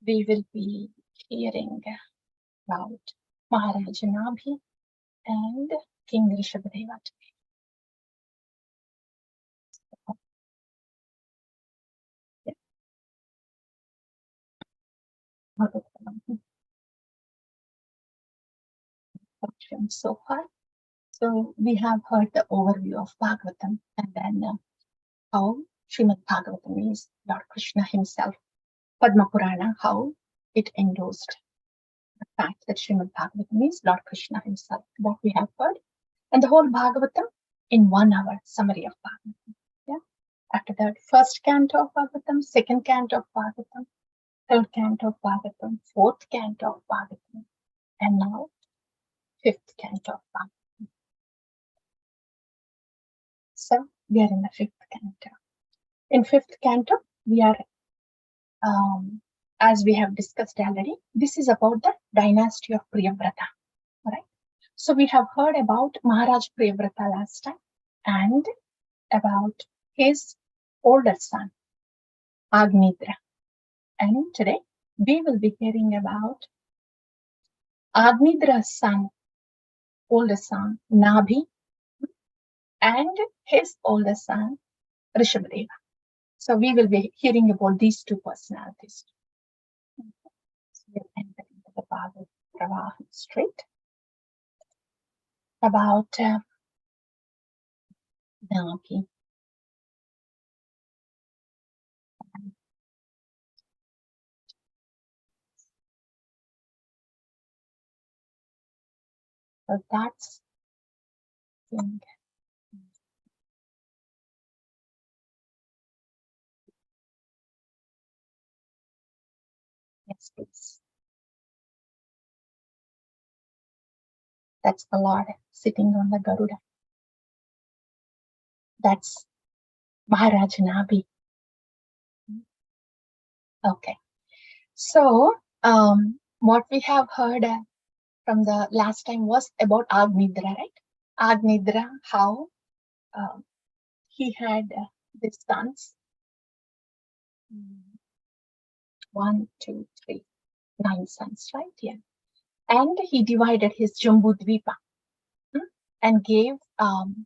we will be hearing about Maharaja Nabhi and King Rishabhdeva. So far, so we have heard the overview of Bhagavatam, and then how Srimad Bhagavatam is Lord Krishna himself. Padma Purana, how it endorsed the fact that Srimad Bhagavatam is Lord Krishna himself. That we have heard. And the whole Bhagavatam in 1 hour summary of Bhagavatam. Yeah. After that, first canto of Bhagavatam, second canto of Bhagavatam, third canto of Bhagavatam, fourth canto of Bhagavatam, and now fifth canto of Bhagavatam. So we are in the fifth canto. In fifth canto, we are, as we have discussed already, this is about the dynasty of Priyavrata. Right? So we have heard about Maharaj Priyavrata last time and about his older son, Agnidra. And today we will be hearing about Agnidra's son, older son, Nabhi, and his older son, Rishabhdeva. So we will be hearing about these two personalities. So we'll enter into the Bhagavad Pravaha straight. About Nabhi. So that's thing. Yes, please. That's the Lord sitting on the Garuda. That's Maharaj Nabhi. Okay. So what we have heard from the last time was about Agnidra, right? Agnidra, how he had these sons. 1, 2, 3, 9 sons, right? Yeah. And he divided his Jambudvipa and gave 1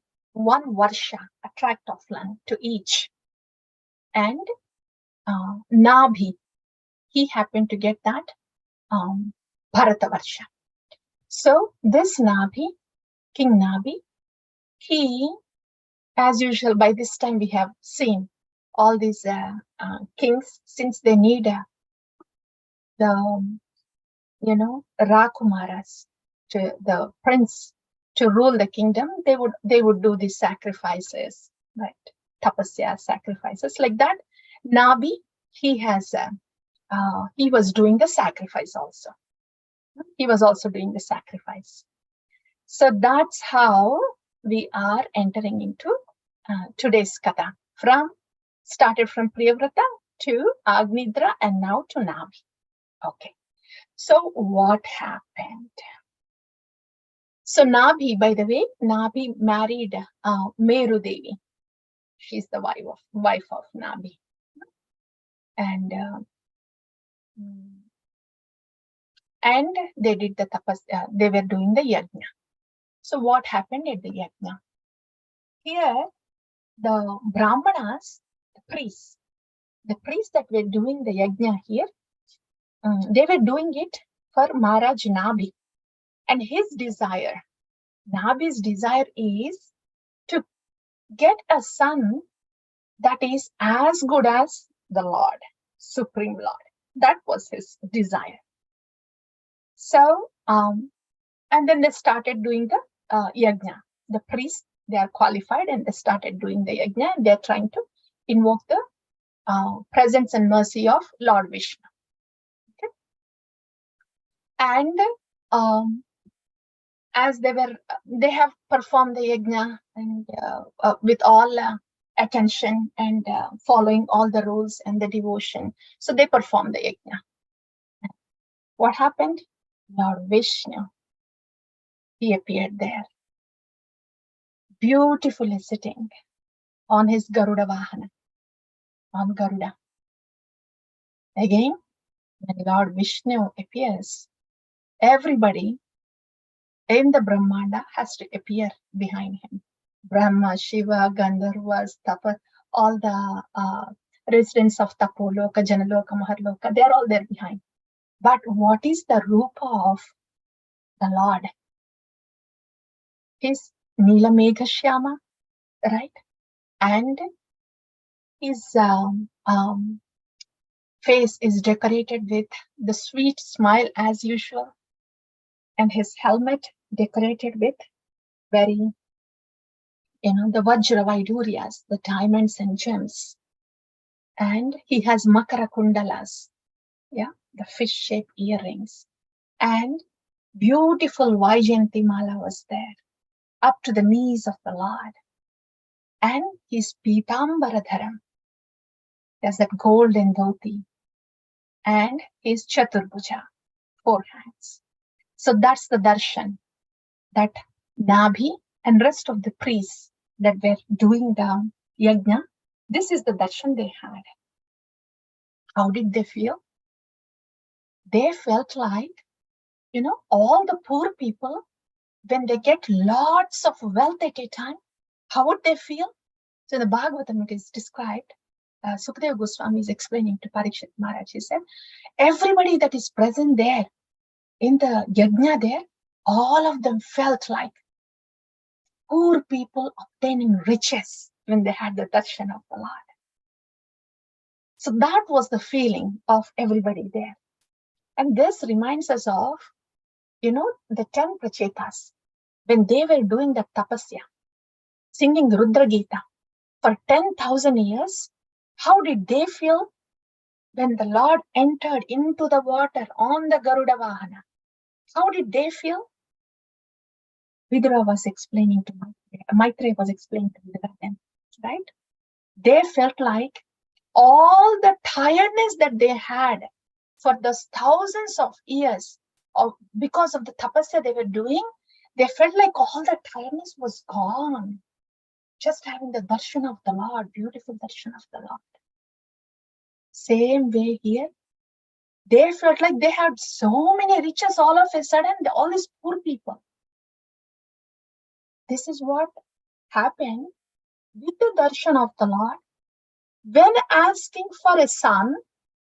varsha, a tract of land, to each. And Nabhi, he happened to get that Bharata varsha. So this Nabhi, King Nabhi, he, as usual, by this time we have seen all these kings, since they need the, Rakumaras, the prince, to rule the kingdom, they would do these sacrifices, right? Tapasya, sacrifices like that. Nabhi, he was doing the sacrifice also. He was also doing the sacrifice. So that's how we are entering into today's katha. Started from Priyavrata to Agnidra and now to Nabhi. Okay. So what happened? So Nabhi, by the way, Nabhi married Meru Devi. She's the wife of Nabhi. And they did the tapas, they were doing the yajna. So what happened at the yajna? Here, the Brahmanas, the priests that were doing the yajna here, they were doing it for Maharaj Nabhi. And his desire, Nabhi's desire is to get a son that is as good as the Lord, Supreme Lord. That was his desire. So, and then they started doing the yajna. The priests, they are qualified and they started doing the yajna, and they're trying to invoke the presence and mercy of Lord Vishnu. Okay? And as they have performed the yajna and with all attention and following all the rules and the devotion. So they performed the yajna. What happened? Lord Vishnu, he appeared there, beautifully sitting on his Garuda Vahana, on Garuda. Again, when Lord Vishnu appears, everybody in the Brahmanda has to appear behind him. Brahma, Shiva, Gandharvas, Tapa, all the residents of Tapoloka, Janaloka, Maharloka, they're all there behind. But what is the rupa of the Lord? His Neelamegha Shyama, right? And his face is decorated with the sweet smile as usual, and his helmet decorated with very, the Vajra Vaiduryas, the diamonds and gems. And he has Makara Kundalas, the fish-shaped earrings. And beautiful Vaijayanti Mala was there, up to the knees of the Lord. And his Pitambaradharam, there's that golden dhoti. And his Chaturbhuja, 4 hands. So that's the darshan that Nabhi and rest of the priests that were doing the yajna, this is the darshan they had. How did they feel? They felt like, all the poor people, when they get lots of wealth at a time, how would they feel? So in the Bhagavatam it is described, Sukadeva Goswami is explaining to Parikshit Maharaj, he said, everybody that is present there, in the yajna there, all of them felt like poor people obtaining riches when they had the darshan of the Lord. So that was the feeling of everybody there. And this reminds us of, the 10 prachetas, when they were doing the tapasya, singing Rudra Gita for 10,000 years. How did they feel when the Lord entered into the water on the Garuda Vahana? How did they feel? Vidura was explaining to Maitreya was explaining to Vidura then, right? They felt like all the tiredness that they had for those thousands of years because of the tapasya they were doing, they felt like all the tiredness was gone. Just having the darshan of the Lord, beautiful darshan of the Lord. Same way here, they felt like they had so many riches all of a sudden, all these poor people. This is what happened with the darshan of the Lord when asking for a son,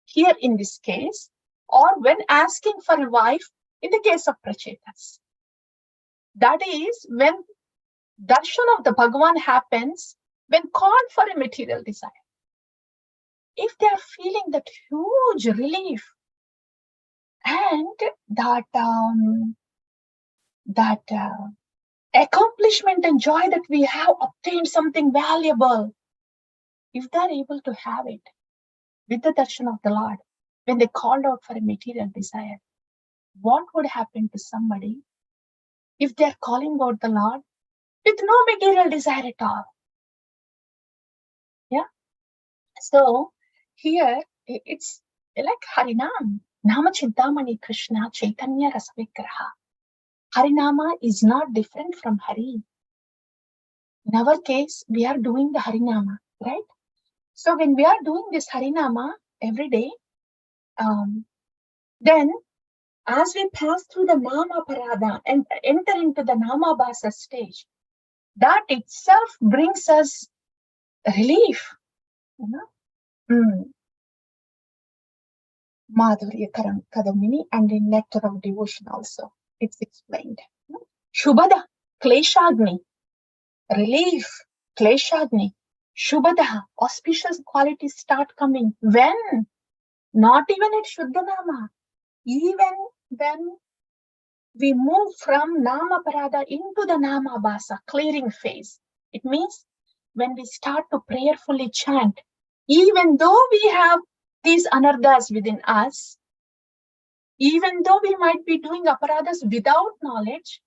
here in this case, or when asking for a wife in the case of Prachetas. That is when darshan of the Bhagavan happens when called for a material desire. If they are feeling that huge relief and that accomplishment and joy that we have obtained something valuable, if they are able to have it with the darshan of the Lord, when they called out for a material desire, what would happen to somebody if they are calling out the Lord with no material desire at all? Yeah. So here it's like Harinam, Nama Chintamani Krishna Chaitanya Rasavigraha. Harinama is not different from Hari. In our case, we are doing the Harinama, right? So when we are doing this Harinama every day, then as we pass through the Nama Parada and enter into the Nama Basa stage, that itself brings us relief. Madhurya Kadamini, and in Nectar of Devotion also, it's explained. Shubhada, Kleshagni, relief, Kleshagni, Shubhada, auspicious qualities start coming. When? Not even at Shuddhanama. Even when we move from Nama Parada into the Nama Basa, clearing phase. It means when we start to prayerfully chant, even though we have these anarthas within us, even though we might be doing aparadas without knowledge,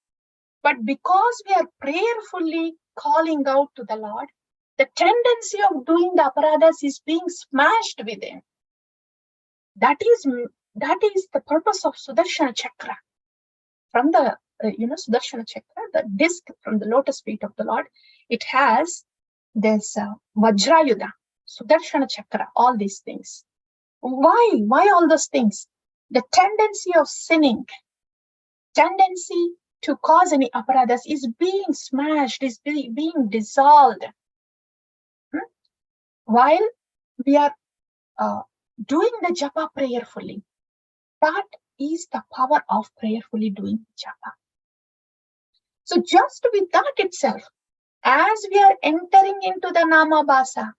but because we are prayerfully calling out to the Lord, the tendency of doing the aparadas is being smashed within. That is the purpose of Sudarshana Chakra. From the Sudarshana Chakra, the disc from the lotus feet of the Lord, it has this Vajrayuda, Sudarshana Chakra, all these things. Why all those things? The tendency of sinning, tendency to cause any aparadhas is being smashed, is being dissolved. While we are doing the japa prayerfully. That is the power of prayerfully doing japa. So just with that itself, as we are entering into the nama bhasa,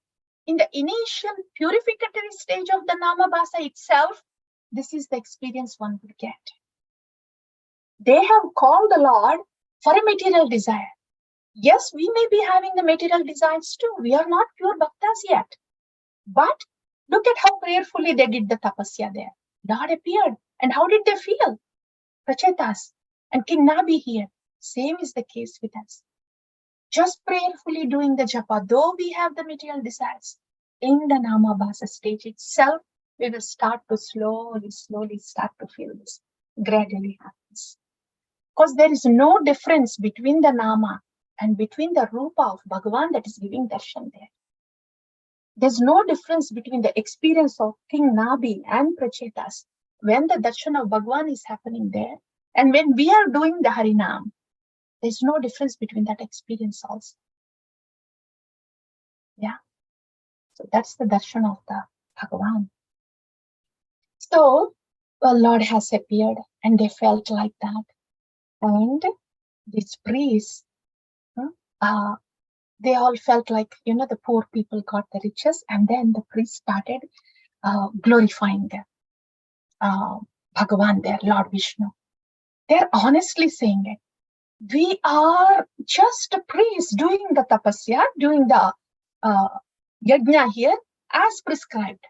in the initial purificatory stage of the nama bhasa itself, this is the experience one would get. They have called the Lord for a material desire. Yes, we may be having the material desires too. We are not pure bhaktas yet. But look at how prayerfully they did the tapasya there. Lord appeared. And how did they feel? Prachetas and King Nabi here. Same is the case with us. Just prayerfully doing the japa, though we have the material desires, in the nama bhasa stage itself, we will start to slowly start to feel this. Gradually happens. Because there is no difference between the nama and between the rupa of Bhagavan that is giving darshan there. There's no difference between the experience of King Nabi and Prachetas when the darshan of Bhagavan is happening there and when we are doing the Harinam. There's no difference between that experience also. Yeah. So that's the darshan of the Bhagavan. So the Lord has appeared and they felt like that. And these priests, they all felt like, the poor people got the riches, and then the priest started glorifying Bhagavan there, Lord Vishnu. They're honestly saying it. We are just a priest doing the tapasya, doing the yajna here as prescribed.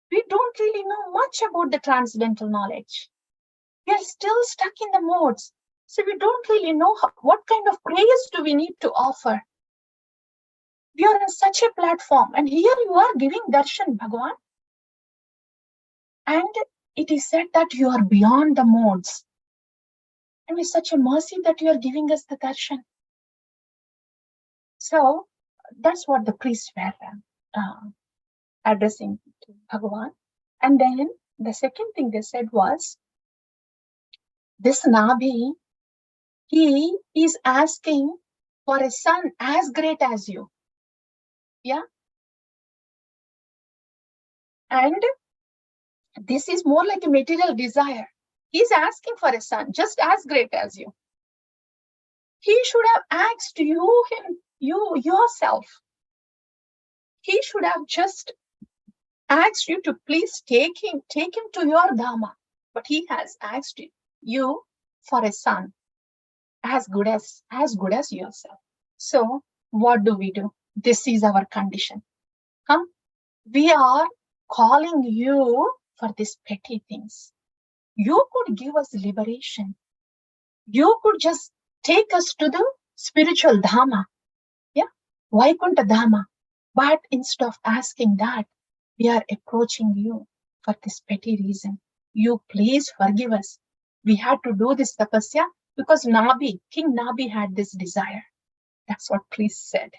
We don't really know much about the transcendental knowledge. We are still stuck in the modes. So we don't really know what kind of prayers do we need to offer. We are on such a platform, and here you are giving darshan, Bhagavan. And it is said that you are beyond the modes. And with such a mercy that you are giving us the darshan. So that's what the priests were addressing to Bhagavan. And then the second thing they said was, this Nabhi, he is asking for a son as great as you. Yeah. And this is more like a material desire. He's asking for a son just as great as you. He should have asked you yourself. He should have just asked you to please take him to your Dhamma. But he has asked you for a son as good as yourself. So what do? This is our condition. We are calling you for these petty things. You could give us liberation. You could just take us to the spiritual Dhamma. Yeah, Vaikuntha Dhamma. But instead of asking that, we are approaching you for this petty reason. You please forgive us. We had to do this tapasya because King Nabi had this desire. That's what priest said.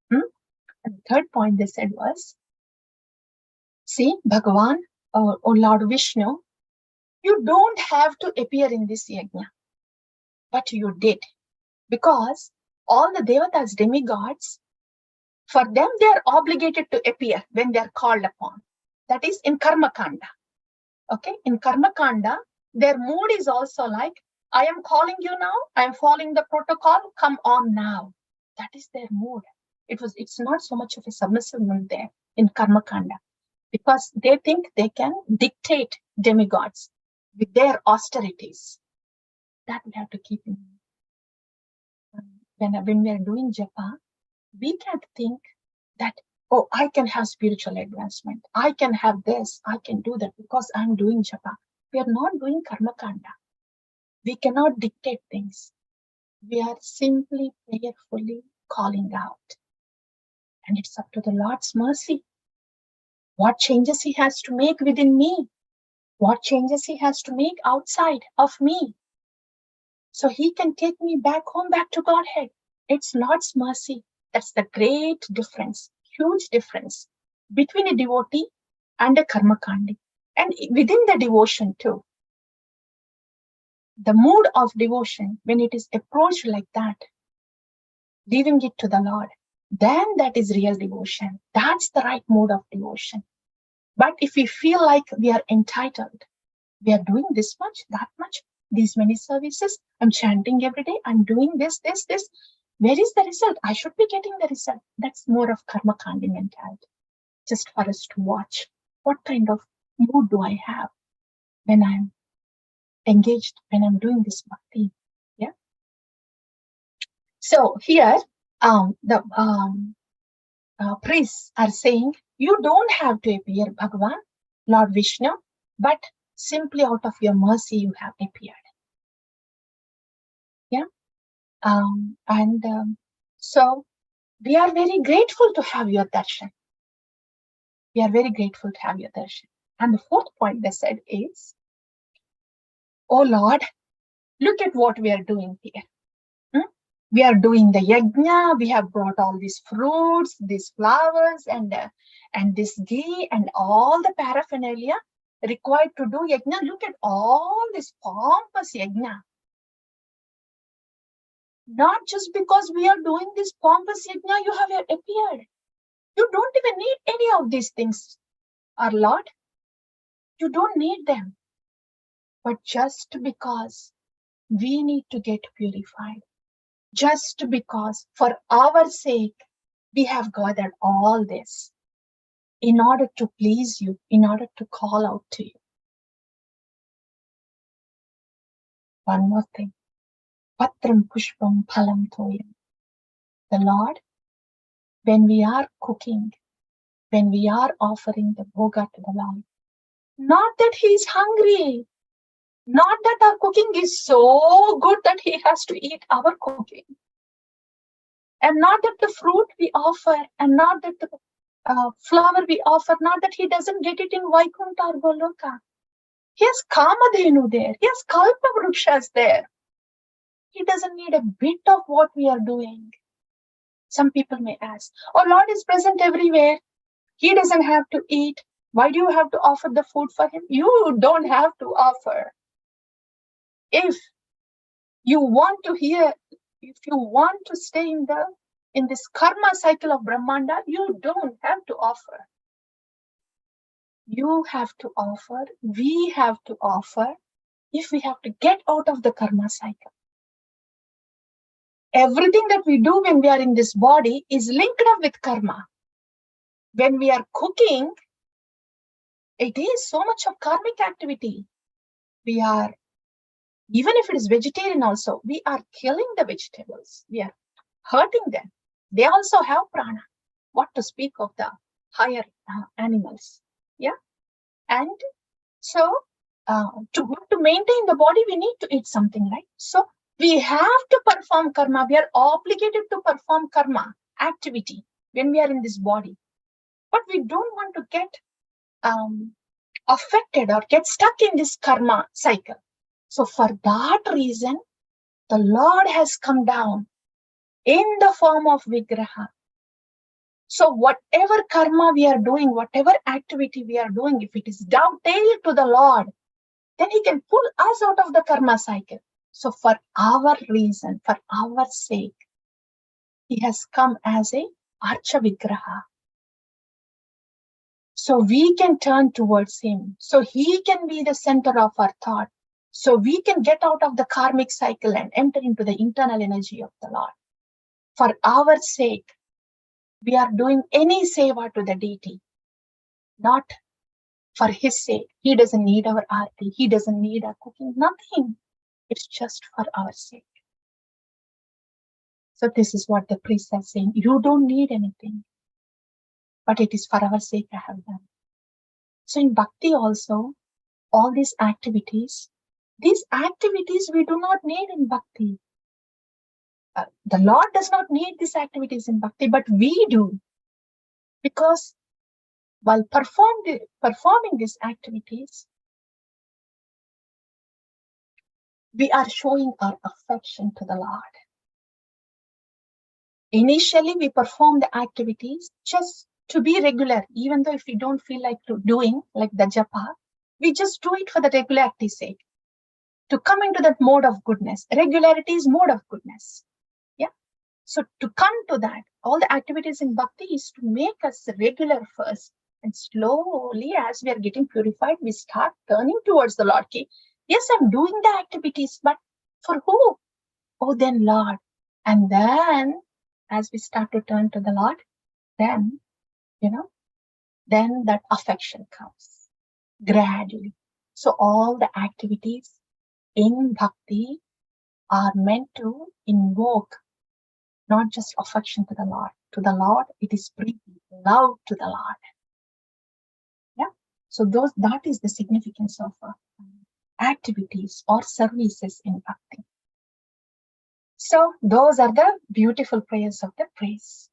And the third point they said was, see, Bhagavan, O Lord Vishnu, you don't have to appear in this yajna. But you did. Because all the devatas, demigods, for them they are obligated to appear when they are called upon. That is in Karma Kanda. Okay, in Karma Kanda, their mood is also like, I am calling you now, I am following the protocol, come on now. That is their mood. It's not so much of a submissive mood there in Karma Kanda, because they think they can dictate demigods with their austerities. That we have to keep in mind. When we are doing japa, we can't think that, oh, I can have spiritual advancement. I can have this. I can do that because I'm doing japa. We are not doing karma kanda. We cannot dictate things. We are simply prayerfully calling out. And it's up to the Lord's mercy. What changes he has to make within me? What changes he has to make outside of me? So he can take me back home, back to Godhead. It's Lord's mercy. That's the great difference, huge difference between a devotee and a karma kandi. And within the devotion too, the mood of devotion, when it is approached like that, leaving it to the Lord, then that is real devotion. That's the right mood of devotion. But if we feel like we are entitled, we are doing this much, that much, these many services, I'm chanting every day, I'm doing this. Where is the result? I should be getting the result. That's more of karma kandi mentality. Just for us to watch what kind of mood do I have when I'm engaged, when I'm doing this bhakti. Yeah. So here, the priests are saying, you don't have to appear, Bhagavan, Lord Vishnu, but simply out of your mercy you have appeared. Yeah. So we are very grateful to have your darshan. We are very grateful to have your darshan. And the fourth point they said is, oh Lord, look at what we are doing here. We are doing the yajna, we have brought all these fruits, these flowers, and this ghee, and all the paraphernalia required to do yajna. Look at all this pompous yajna. Not just because we are doing this pompous yajna, you have appeared. You don't even need any of these things, our Lord. You don't need them. But just because we need to get purified, just because for our sake we have gathered all this in order to please you, in order to call out to you. One more thing. Patram pushpam phalam toyam. The Lord, when we are cooking, when we are offering the bhoga to the Lord, not that he is hungry, not that our cooking is so good that he has to eat our cooking, and not that the fruit we offer, and not that the flower we offer, not that he doesn't get it in Vaikuntha or Goloka. He has Kamadhenu there. He has Kalpa Vrukshas there. He doesn't need a bit of what we are doing. Some people may ask, oh, Lord is present everywhere. He doesn't have to eat. Why do you have to offer the food for him? You don't have to offer. If you want to hear, if you want to stay in this karma cycle of Brahmanda, you don't have to offer. You have to offer, we have to offer, if we have to get out of the karma cycle. Everything that we do when we are in this body is linked up with karma. When we are cooking, it is so much of karmic activity. We are, even if it is vegetarian also, we are killing the vegetables. We are hurting them. They also have prana. What to speak of the higher animals. Yeah. And so to maintain the body, we need to eat something, right? So we have to perform karma. We are obligated to perform karma activity when we are in this body. But we don't want to get affected or get stuck in this karma cycle. So for that reason, the Lord has come down in the form of Vigraha. So whatever karma we are doing, whatever activity we are doing, if it is dovetailed to the Lord, then he can pull us out of the karma cycle. So for our reason, for our sake, he has come as a Archa Vigraha. So we can turn towards him. So he can be the center of our thought. So we can get out of the karmic cycle and enter into the internal energy of the Lord. For our sake, we are doing any seva to the deity, not for his sake. He doesn't need our aarti. He doesn't need our cooking, nothing. It's just for our sake. So this is what the priests are saying. You don't need anything, but it is for our sake I have done. So in bhakti also, all these activities we do not need in bhakti. The Lord does not need these activities in bhakti, but we do. Because while performing these activities, we are showing our affection to the Lord. Initially, we perform the activities just to be regular, even though if we don't feel like doing like the japa, we just do it for the regularity's sake. To come into that mode of goodness. Regularity is mode of goodness. Yeah. So to come to that, all the activities in bhakti is to make us regular first. And slowly, as we are getting purified, we start turning towards the Lord. Okay, yes, I'm doing the activities, but for who? Oh, then Lord. And then, as we start to turn to the Lord, then, then that affection comes gradually. So all the activities in bhakti are meant to invoke not just affection to the Lord. To the Lord, it is preeti, love to the Lord. Yeah. So that is the significance of activities or services in bhakti. So those are the beautiful prayers of the praise.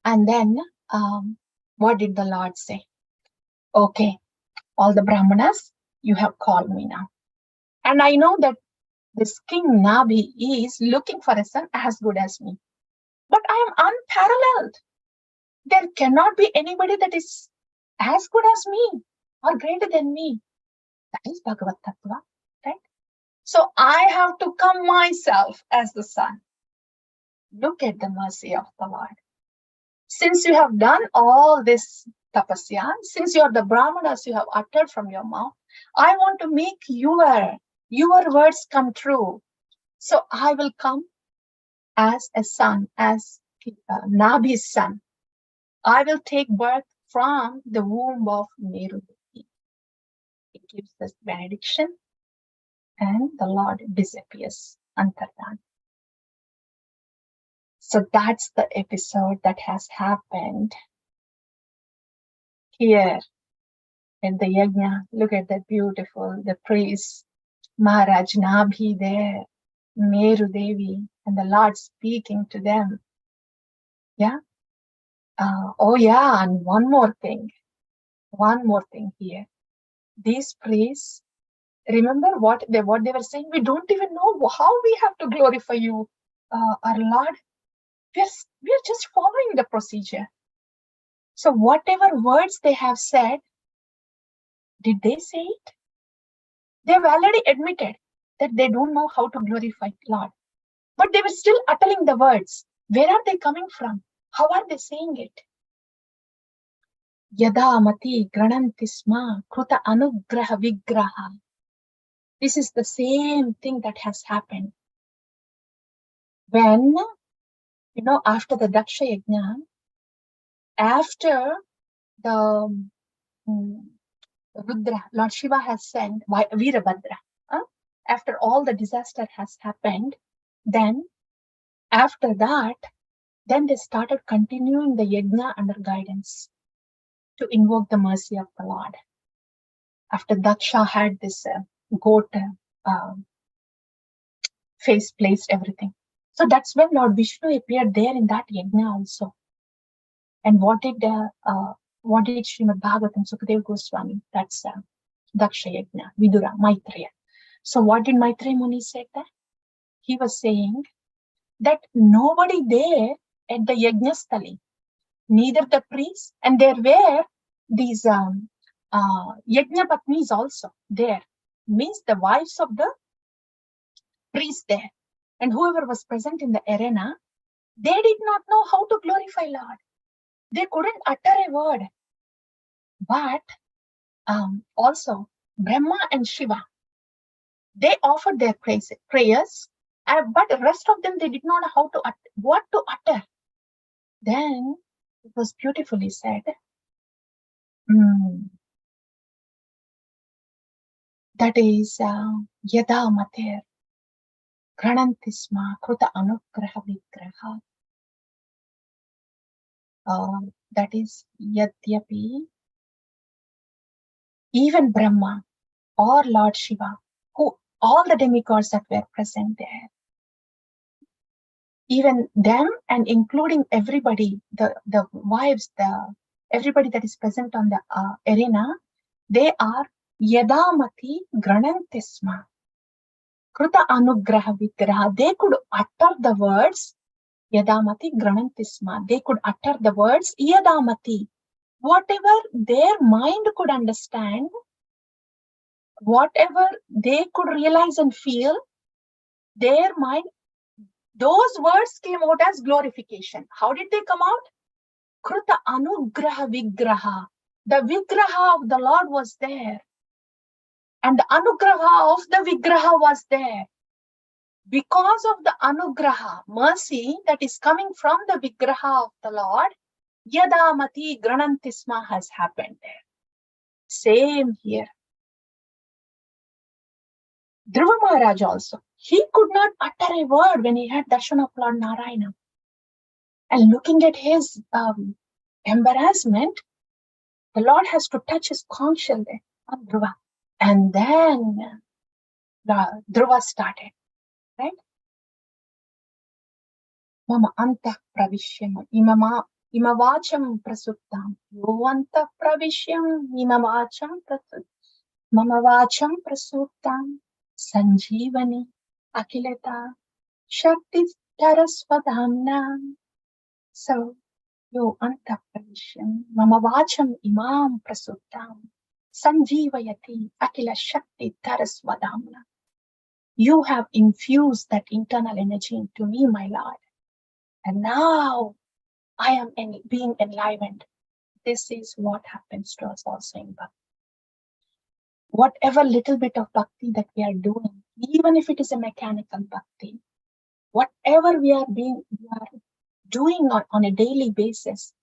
And then what did the Lord say? Okay, all the Brahmanas, you have called me now. And I know that this King Nabhi is looking for a son as good as me. But I am unparalleled. There cannot be anybody that is as good as me or greater than me. That is Bhagavad Tattva, right? So I have to come myself as the son. Look at the mercy of the Lord. Since you have done all this tapasya, since you are the Brahmanas you have uttered from your mouth, I want to make your words come true. So I will come as a son, as Nabhi's son. I will take birth from the womb of Meru. It gives this benediction and the Lord disappears. Antardan. So that's the episode that has happened here in the yajna. Look at that beautiful, the priest, Maharaj Nabhi there, Meru Devi, and the Lord speaking to them. Yeah. Oh yeah, and one more thing here. These priests, remember what they were saying? We don't even know how we have to glorify you, our Lord. We are just following the procedure. So whatever words they have said, did they say it? They've already admitted that they don't know how to glorify Lord. But they were still uttering the words. Where are they coming from? How are they saying it? Yada mati grananti sma kruta anugraha vigraha. This is the same thing that has happened. When, after the Daksha Yajna, after the Rudra, Lord Shiva has sent Virabhadra. After all the disaster has happened, then after that, then they started continuing the yajna under guidance to invoke the mercy of the Lord. After Daksha had this goat face placed, everything. So that's when Lord Vishnu appeared there in that yajna also. And what did Srimad Bhagavatam Sukadeva Goswami? That's Daksha Yajna, Vidura, Maitreya. So what did Maitreya Muni say there? He was saying that nobody there at the Yajnasthali, neither the priests, and there were these Yajna Patnis also there, means the wives of the priests there, and whoever was present in the arena, they did not know how to glorify Lord. They couldn't utter a word. But also Brahma and Shiva, they offered their prayers, but the rest of them, they did not know how to what to utter. Then it was beautifully said. That is Yada Mater Granantisma Kruta Anugraha Vigraha. That is Yadyapi. Even Brahma or Lord Shiva, who all the demigods that were present there, even them and including everybody, the wives, everybody that is present on the arena, they are Yadamati Granantisma Kruta Anugraha Vigraha. They could utter the words Yadamati Granantisma. They could utter the words Yadamati. Whatever their mind could understand, whatever they could realize and feel, their mind, those words came out as glorification. How did they come out? Kruta Anugraha Vigraha. The Vigraha of the Lord was there. And the Anugraha of the Vigraha was there. Because of the Anugraha, mercy that is coming from the Vigraha of the Lord, Yadamati Granantisma has happened there. Same here. Dhruva Maharaj also, he could not utter a word when he had darshan of Lord Narayana. And looking at his embarrassment, the Lord has to touch his conch shell there on Dhruva. And then the Dhruva started, right? Mama antah pravishyam imavacham prasuttam. Yo antah pravishyam imavacham prasuttam. Mama vacham prasuttam. Sanjeevani akilata shakti tarasvadhamna. So, yo antah pravishyam mama vacham imam prasuttam. Sanjeevayati akila shakti tarasvadhamna. You have infused that internal energy into me, my Lord. And now I am being enlivened. This is what happens to us also in Bhakti. Whatever little bit of Bhakti that we are doing, even if it is a mechanical Bhakti, whatever we are doing on a daily basis,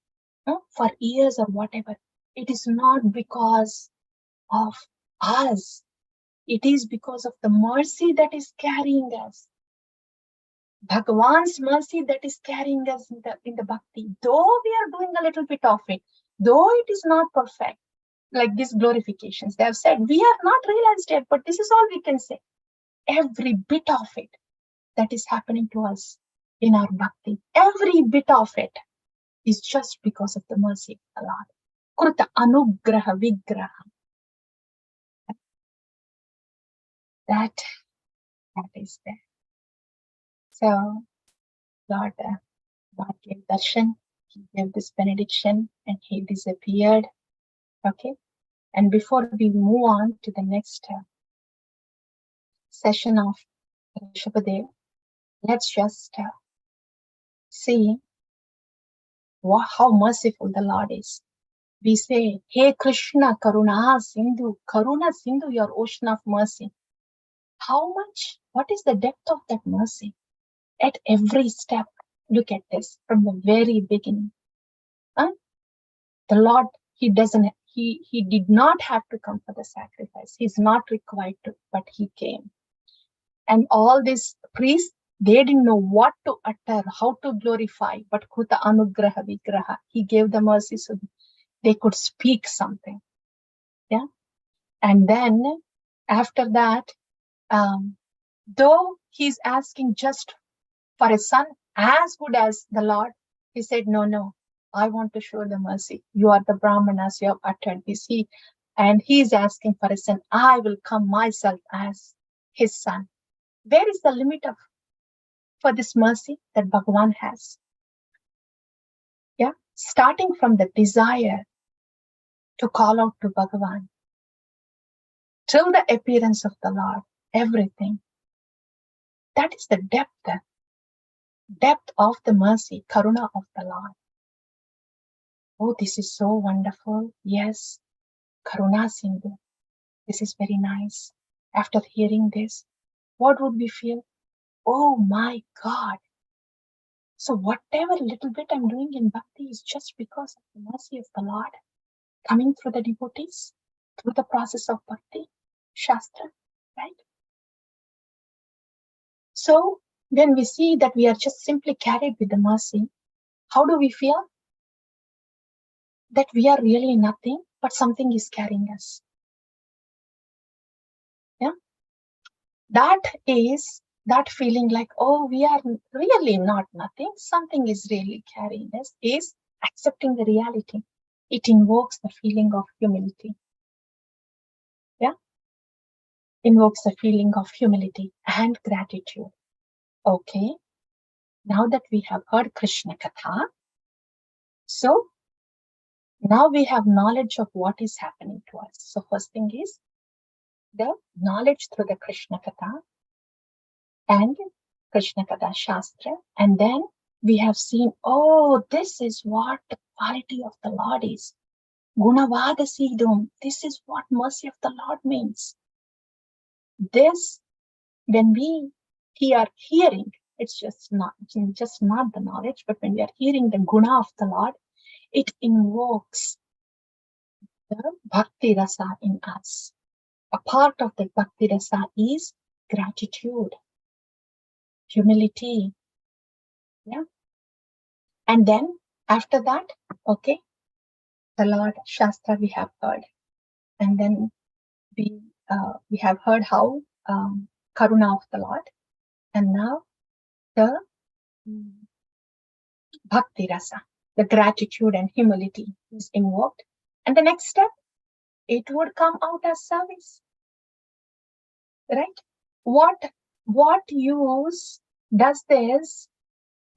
for years or whatever, it is not because of us. It is because of the mercy that is carrying us. Bhagavan's mercy that is carrying us in the Bhakti. Though we are doing a little bit of it, though it is not perfect, like these glorifications, they have said, we are not realized yet, but this is all we can say. Every bit of it that is happening to us in our Bhakti, every bit of it is just because of the mercy of the Lord. Kurta Anugraha Vigraha. That is there. So, God gave darshan, he gave this benediction, and he disappeared. Okay, and before we move on to the next session of Rishabhadev, let's just see how merciful the Lord is. We say, Hey Krishna, Karuna Sindhu, your ocean of mercy. How much, what is the depth of that mercy? At every step, look at this from the very beginning. The Lord, he did not have to come for the sacrifice. He's not required to, but he came. And all these priests, they didn't know what to utter, how to glorify, but Kruta Anugraha Vigraha, he gave the mercy so they could speak something. Yeah. And then after that, though he's asking just for a son as good as the Lord, he said, no, I want to show the mercy. You are the Brahmanas, you have uttered this. And he's asking for a son. I will come myself as his son. Where is the limit for this mercy that Bhagavan has? Yeah, starting from the desire to call out to Bhagavan, till the appearance of the Lord, everything. That is the depth of the mercy, Karuna of the Lord. Oh, this is so wonderful. Yes, Karuna Sindhu. This is very nice. After hearing this, what would we feel? Oh my God. So whatever little bit I'm doing in Bhakti is just because of the mercy of the Lord coming through the devotees, through the process of Bhakti, Shastra, right? So when we see that we are just simply carried with the mercy, how do we feel? That we are really nothing, but something is carrying us. Yeah. That feeling like, oh, we are really not nothing. Something is really carrying us, is accepting the reality. It invokes the feeling of humility. Yeah. Invokes the feeling of humility and gratitude. Okay. Now that we have heard Krishna Katha, so now we have knowledge of what is happening to us. So first thing is the knowledge through the Krishna Katha and Krishna Katha Shastra. And then we have seen, oh, this is what the quality of the Lord is. Gunavada Sidum. This is what mercy of the Lord means. This, when we are hearing, it's just not the knowledge, but when we are hearing the guna of the Lord, it invokes the bhakti rasa in us. A part of the bhakti rasa is gratitude, humility. Yeah. And then after that, okay, the Lord Shastra we have heard. And then we have heard how Karuna of the Lord. And now the bhakti rasa, the gratitude and humility is invoked. And the next step, it would come out as service. Right? What use does this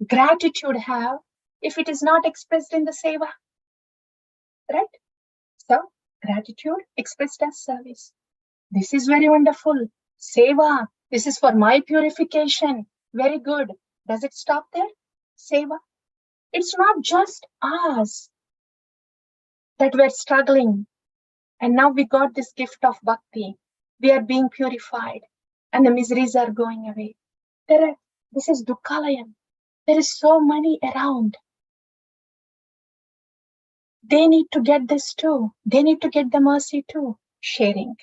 gratitude have if it is not expressed in the seva? Right? So gratitude expressed as service. This is very wonderful. Seva, this is for my purification. Very good. Does it stop there? Seva. It's not just us that we're struggling. And now we got this gift of bhakti. We are being purified. And the miseries are going away. This is Dukkalayam. There is so many around. They need to get this too. They need to get the mercy too. Sharing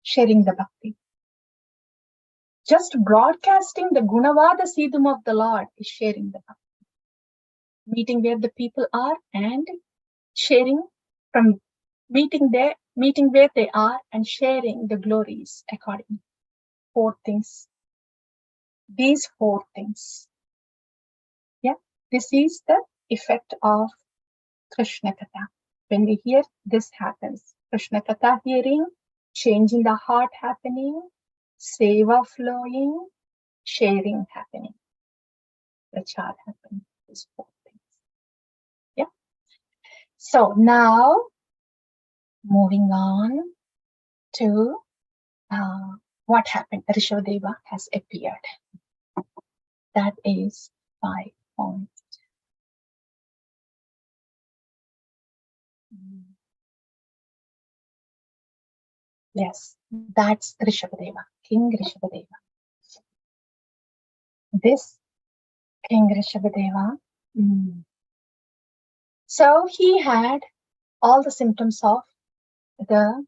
the bhakti. Just broadcasting the Gunavada Sidum of the Lord is sharing the bhakti. Meeting where the people are and sharing from meeting where they are and sharing the glories accordingly. 4 things. These 4 things. Yeah, this is the effect of Krishna Katha. When we hear, this happens. Krishna Katha hearing, change in the heart happening, seva flowing, sharing happening, prachar happening. These 4 things. Yeah. So now, moving on to what happened. Rishabhadeva has appeared. That is 5 points. Yes, that's Rishabhadeva, King Rishabhadeva. This King Rishabhadeva. So he had all the symptoms of the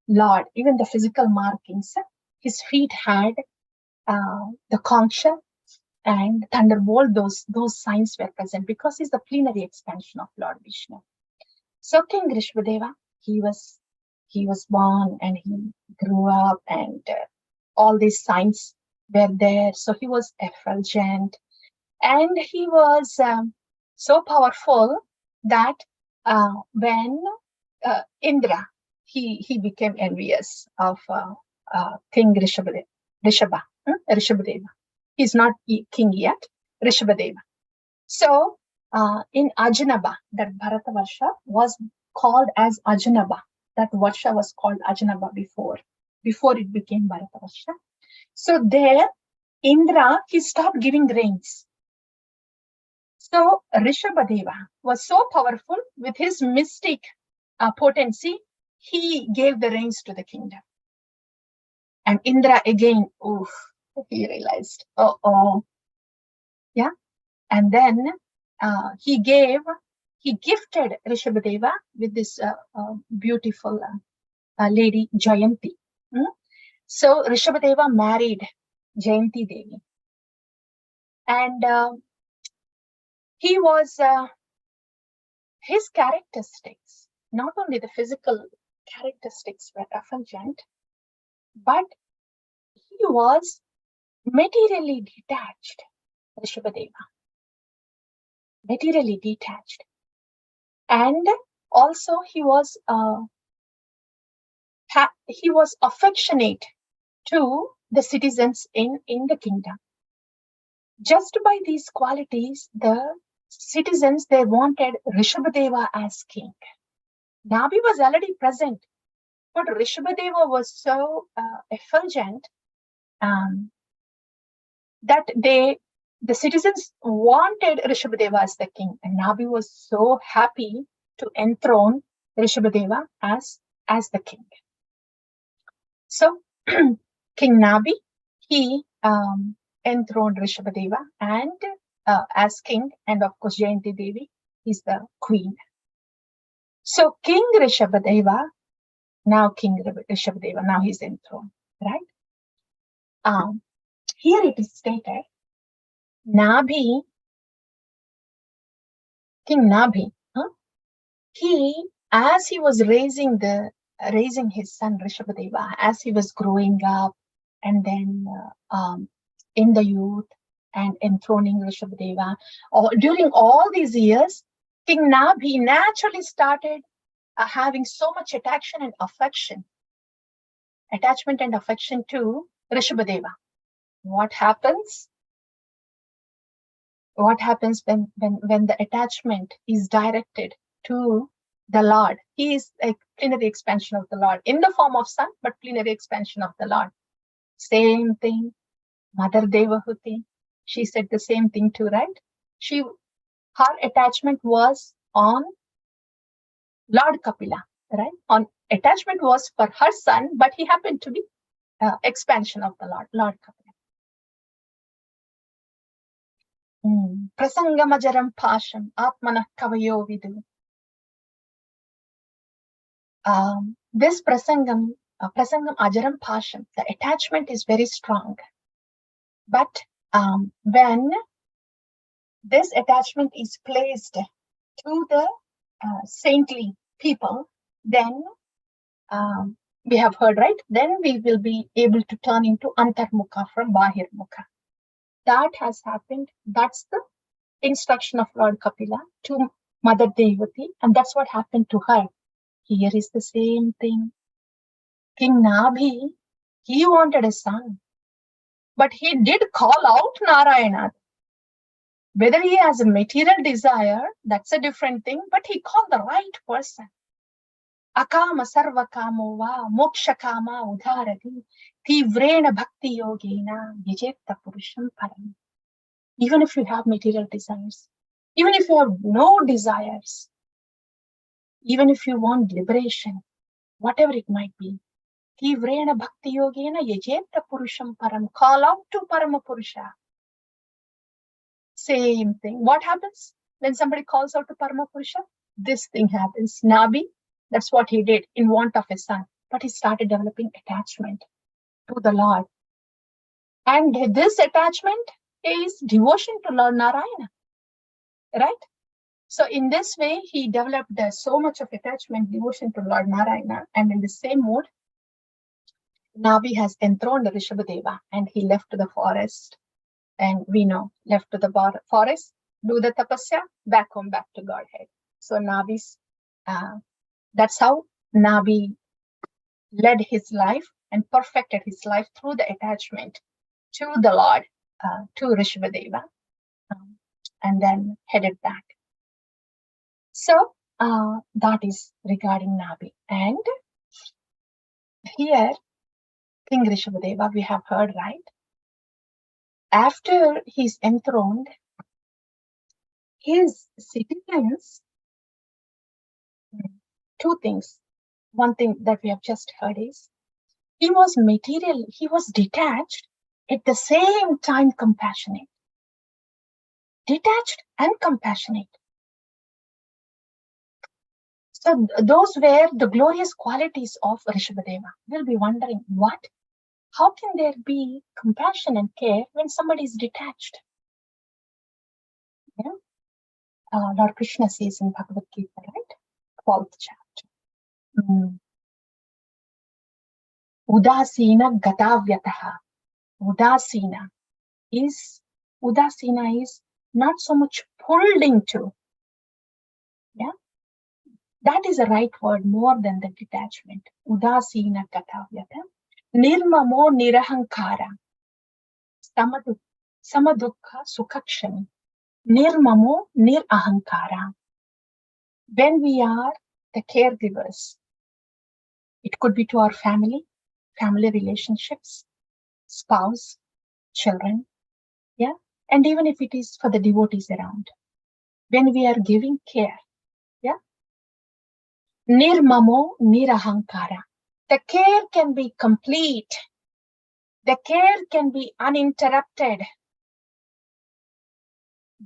Lord, even the physical markings. His feet had the concha and thunderbolt. Those signs were present because he's the plenary expansion of Lord Vishnu. So King Rishabhadeva, he was born and he grew up, and all these signs were there. So he was effulgent, and he was so powerful that when Indra, he became envious of King Rishabhadeva. He's not king yet, Rishabhadeva. So in Ajanaba, that Bharata Varsha was called as Ajanaba. That Varsha was called Ajanaba before it became Bharata Varsha. So there, Indra, he stopped giving rains. So Rishabhadeva was so powerful with his mystic potency, he gave the reins to the kingdom. And Indra again, he realized, yeah. And then he gifted Rishabhadeva with this beautiful lady, Jayanti. So Rishabhadeva married Jayanti Devi. And he was, his characteristics, not only the physical characteristics were effulgent, but he was materially detached, Rishabhadeva. Materially detached. And also he was affectionate to the citizens in the kingdom. Just by these qualities, the citizens, they wanted Rishabhadeva as king. Nabi was already present, but Rishabhadeva was so effulgent that the citizens wanted Rishabhadeva as the king, and Nabi was so happy to enthrone Rishabhadeva as the king. So King Nabi, he enthroned Rishabhadeva and as king, and of course Jayanti Devi is the queen. So King Rishabhadeva, now he's enthroned, right? Here it is stated, Nabi, King Nabi, as he was raising his son Rishabhadeva, as he was growing up, and then in the youth and enthroning Rishabhadeva, during all these years, King Nabi naturally started having so much attachment and affection to Rishabhadeva. What happens? What happens when the attachment is directed to the Lord? He is a plenary expansion of the Lord in the form of son, but plenary expansion of the Lord. Same thing. Mother Devahuti, she said the same thing too, right? Her attachment was on Lord Kapila, right? Attachment was for her son, but he happened to be expansion of the Lord Kapila. Prasangamajaram pasham atmanah kavayo vidu. This prasangam ajaram pasham, the attachment is very strong. But when this attachment is placed to the saintly people, then we have heard, right? Then we will be able to turn into antarmukha from bahirmukha. That has happened. That's the instruction of Lord Kapila to Mother Devati, and that's what happened to her. Here is the same thing. King Nabhi, he wanted a son, but he did call out Narayana. Whether he has a material desire, that's a different thing, but he called the right person. Akama sarva kamo va moksha kama udharati tivrena bhakti yogena yajeta purusham param. Even if you have material desires, even if you have no desires, even if you want liberation, whatever it might be, tivrena bhakti yogena yajeta purusham param. Call out to Parama Purusha. Same thing. What happens when somebody calls out to Parama Purusha? This thing happens. Nabi, that's what he did in want of his son. But he started developing attachment to the Lord. And this attachment is devotion to Lord Narayana. Right? So in this way, he developed so much of attachment, devotion to Lord Narayana. And in the same mode, Nabi has enthroned Rishabhadeva and he left the forest. And we know, left to the forest, do the tapasya, back home, back to Godhead. So Nabi's, that's how Nabi led his life and perfected his life through the attachment to the Lord, to Rishabhadeva, and then headed back. So that is regarding Nabi. And here, King Rishabhadeva, we have heard, right? After he's enthroned, his citizens, two things. One thing that we have just heard is, he was material, he was detached, at the same time compassionate. Detached and compassionate. So those were the glorious qualities of Rishabhadeva. We'll be wondering, what? How can there be compassion and care when somebody is detached? Yeah? Lord Krishna says in Bhagavad Gita, right? 12th chapter. Udasina gatavyataha. Udasina is not so much pulled into. Yeah? That is the right word, more than the detachment. Udasina gatavyata. Nirmamo nirahankara. samadukha sukhakshami, nirmamo nirahankara. When we are the caregivers, it could be to our family relationships, spouse, children, yeah, and even if it is for the devotees around. When we are giving care, yeah, nirmamo nirahankara. The care can be complete. The care can be uninterrupted.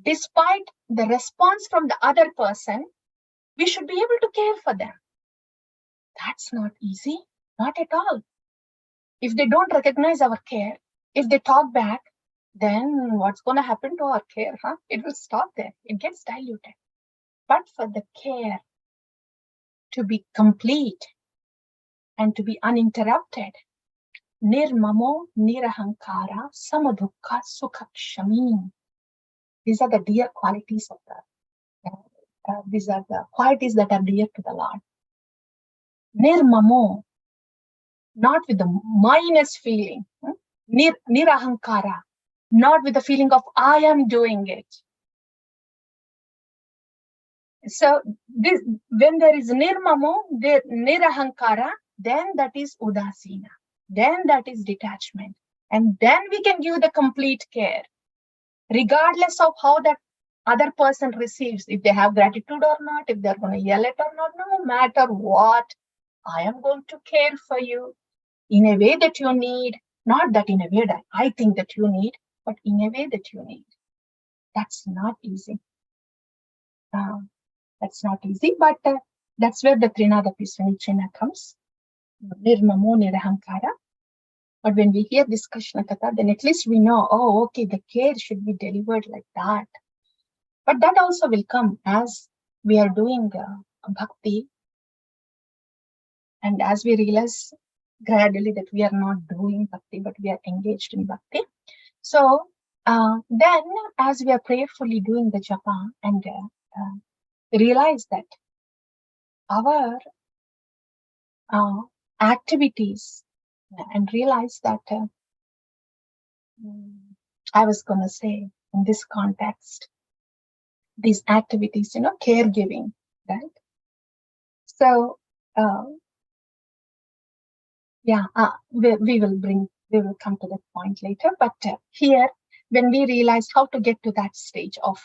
Despite the response from the other person, we should be able to care for them. That's not easy, not at all. If they don't recognize our care, if they talk back, then what's going to happen to our care? It will stop there. It gets diluted. But for the care to be complete and to be uninterrupted, nirmamo nirahankara samadukha sukhakshami. These are the dear qualities of these are the qualities that are dear to the Lord. Nirmamo, not with the minus feeling. Nirahankara, not with the feeling of I am doing it. So this, when there is nirmamo, nirahankara, then that is udasina. Then that is detachment. And then we can give the complete care, regardless of how that other person receives, if they have gratitude or not, if they're going to yell it or not, no matter what, I am going to care for you in a way that you need, not that in a way that I think that you need, but in a way that you need. That's not easy. That's not easy, but that's where the Trinada Pisvanichena comes. Nirmamo nirahankara. But when we hear this Krishna Katha, then at least we know, oh, okay, the care should be delivered like that. But that also will come as we are doing bhakti. And as we realize gradually that we are not doing bhakti, but we are engaged in bhakti. So then as we are prayerfully doing the japa and realize that our activities and realize that I was going to say in this context, these activities, caregiving, right? So, we will come to that point later. But here, when we realize how to get to that stage of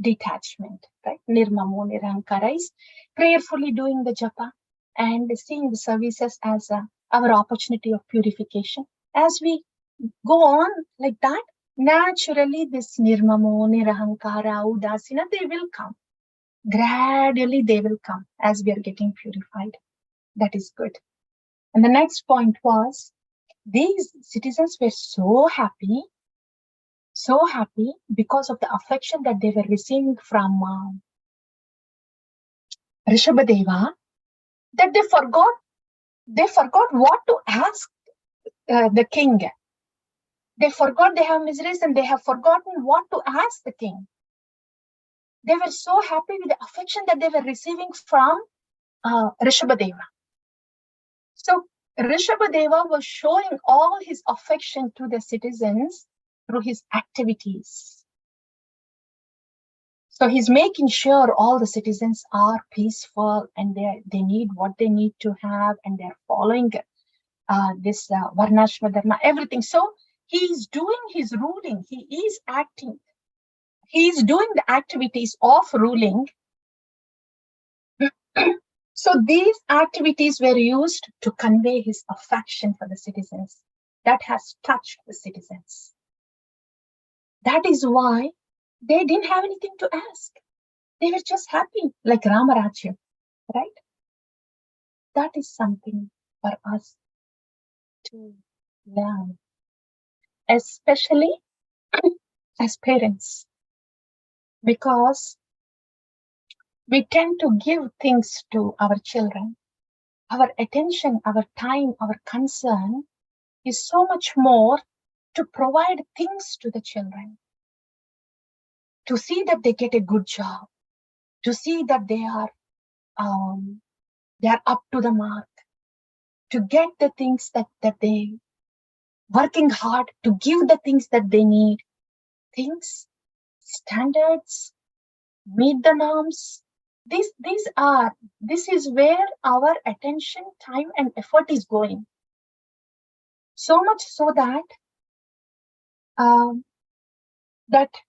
detachment, right? Nirmamo nirahankara is prayerfully doing the japa and seeing the services as our opportunity of purification. As we go on like that, naturally this nirmamo, nirahankara, udasina, they will come. Gradually they will come as we are getting purified. That is good. And the next point was, these citizens were so happy because of the affection that they were receiving from Rishabhadeva, that they forgot what to ask the king. They forgot they have miseries and they have forgotten what to ask the king. They were so happy with the affection that they were receiving from Rishabhadeva. So Rishabhadeva was showing all his affection to the citizens through his activities. So he's making sure all the citizens are peaceful and they need what they need to have, and they're following this Varnashma Dharma, everything. So he's doing his ruling. He is acting. He's doing the activities of ruling. So these activities were used to convey his affection for the citizens. That has touched the citizens. That is why they didn't have anything to ask. They were just happy, like Ramarajya, right? That is something for us to learn, especially as parents, because we tend to give things to our children. Our attention, our time, our concern is so much more to provide things to the children, to see that they get a good job, to see that they are up to the mark, to get the things that they working hard to give the things that they need, things, standards, meet the norms. This is where our attention, time, and effort is going. So much so that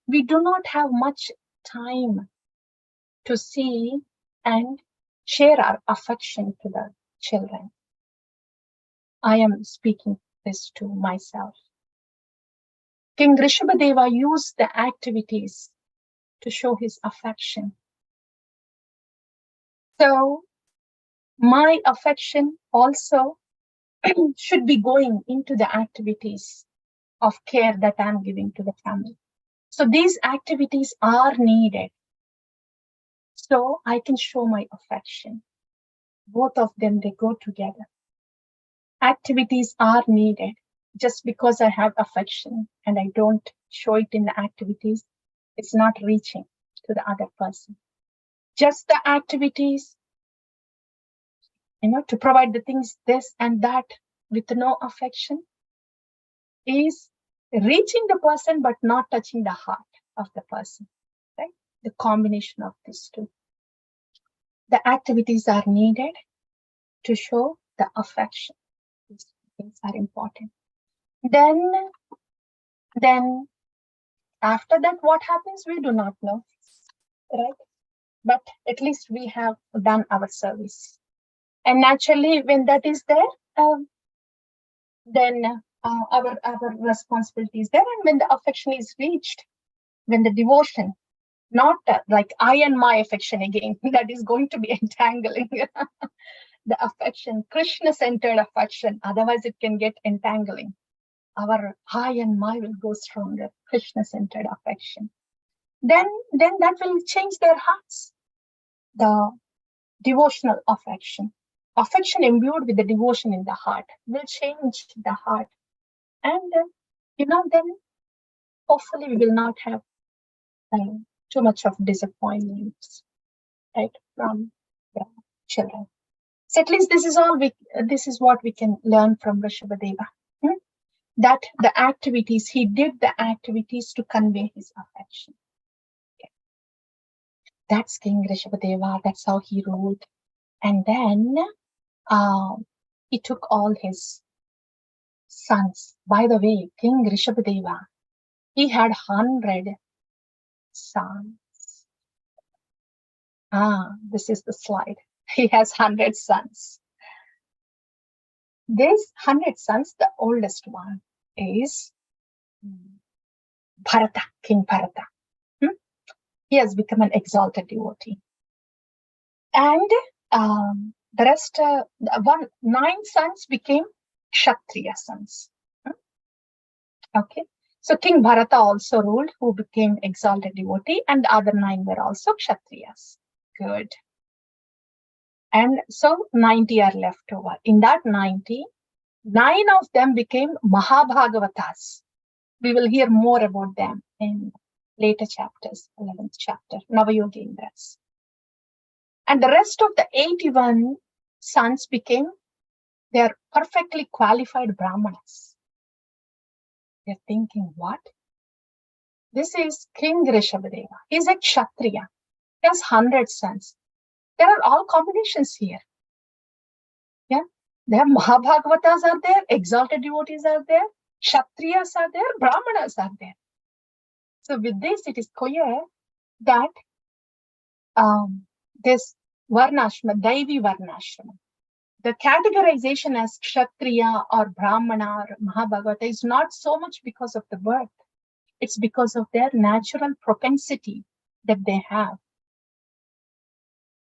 we do not have much time to see and share our affection to the children. I am speaking this to myself. King Rishabhadeva used the activities to show his affection. So my affection also should be going into the activities of care that I'm giving to the family. So these activities are needed so I can show my affection. Both of them, they go together. Activities are needed. Just because I have affection and I don't show it in the activities, it's not reaching to the other person. Just the activities, to provide the things, this and that, with no affection, is reaching the person but not touching the heart of the person, right? The combination of these two. The activities are needed to show the affection. These things are important. Then after that, what happens, we do not know, right? But at least we have done our service. And naturally, when that is there, then our responsibility is there. And when the affection is reached, when the devotion, not like I and my affection again, that is going to be entangling. The affection, Krishna-centered affection, otherwise it can get entangling. Our I and my will go stronger, Krishna-centered affection. Then that will change their hearts. The devotional affection imbued with the devotion in the heart will change the heart. And, then hopefully we will not have too much of disappointments, right, from the children. So at least this is what we can learn from Rishabhadeva. That the activities, he did the activities to convey his affection. Okay. That's King Rishabhadeva, that's how he ruled. And then he took all his sons. By the way, King Rishabhadeva, he had 100 sons. This is the slide. He has 100 sons. These 100 sons, the oldest one is Bharata, King Bharata. He has become an exalted devotee. And the rest, 9 sons became Kshatriya sons. Okay. So King Bharata also ruled, who became exalted devotee, and the other 9 were also Kshatriyas. Good. And so 90 are left over. In that 90, 9 of them became Mahabhagavatas. We will hear more about them in later chapters, 11th chapter, Navayogendras. And the rest of the 81 sons they are perfectly qualified Brahmanas. They're thinking, what? This is King Rishabhadeva. He's a Kshatriya. He has 100 sons. There are all combinations here. Yeah, there are Mahabhagavatas are there, exalted devotees are there, Kshatriyas are there, Brahmanas are there. So with this, it is clear that this Varnashrama, Devi Varnashrama, the categorization as Kshatriya or Brahmana or Mahabhagavata is not so much because of the birth. It's because of their natural propensity that they have.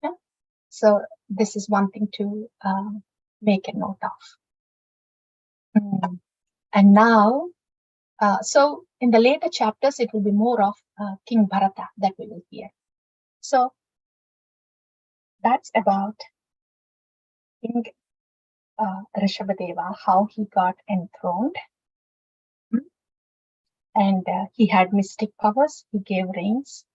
Yeah? So this is one thing to make a note of. And now, so in the later chapters, it will be more of King Bharata that we will hear. So that's about King Rishabhadeva, how he got enthroned. And he had mystic powers, he gave reins,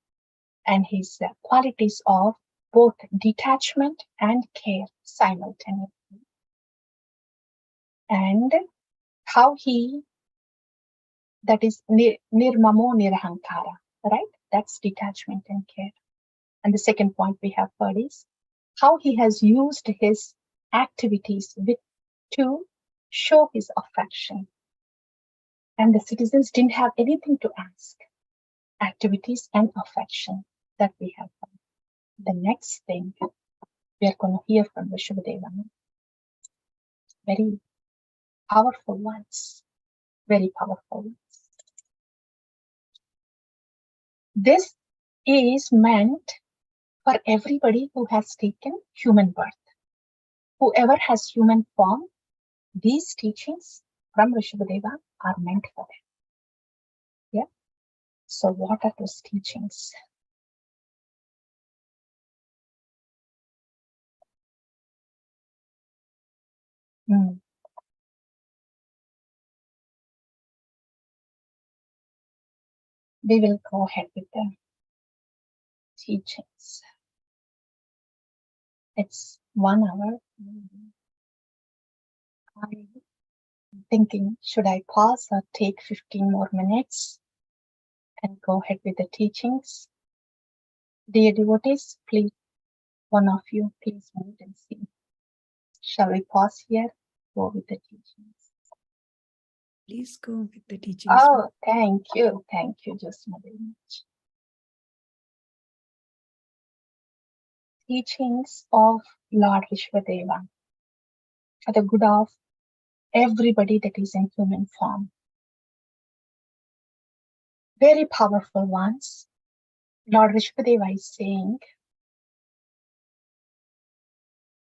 and his qualities of both detachment and care simultaneously. And how he, that is nirmamo nirahankara, right? That's detachment and care. And the second point we have heard is how he has used his activities to show his affection. And the citizens didn't have anything to ask. Activities and affection that we have heard. The next thing we are going to hear from Vishwadeva, very powerful ones, very powerful ones. This is meant for everybody who has taken human birth. Whoever has human form, these teachings from Vishwadeva are meant for them. Yeah. So what are those teachings? We will go ahead with the teachings. It's 1 hour. I'm thinking, should I pause or take 15 more minutes and go ahead with the teachings? Dear devotees, please, one of you, please wait and see. Shall we pause here? Go with the teachings. Please go with the teachings. Oh, thank you. Thank you, Josna, very much. Teachings of Lord Vishwadeva for the good of everybody that is in human form. Very powerful ones. Lord Vishwadeva is saying,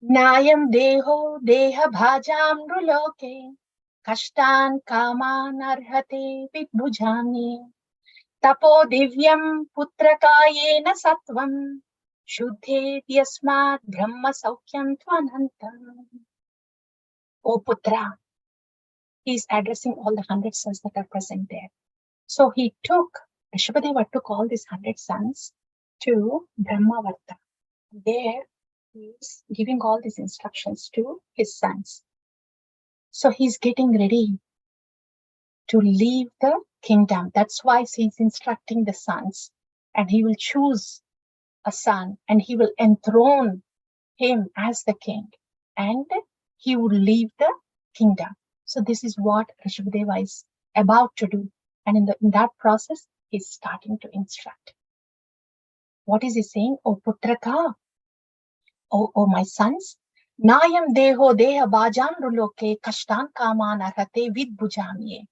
Nayam deho deha bhajam ruloke kashtan kaman arhate vidbhujami tapo divyam putrakayena sattvam shuddhe yasmat brahma saukyam tvanantam. O Putra, he is addressing all the 100 sons that are present there. So Vishwadeva took all these 100 sons to Brahmavarta. There he is giving all these instructions to his sons. So he's getting ready to leave the kingdom. That's why he's instructing the sons, and he will choose a son and he will enthrone him as the king, and he would leave the kingdom. So this is what Rishabhadeva is about to do. And in that process, he's starting to instruct. What is he saying? O Putraka, O my sons, Nayam deho deha bhajam ruloke kashtan kaman arhate vidbhujamye.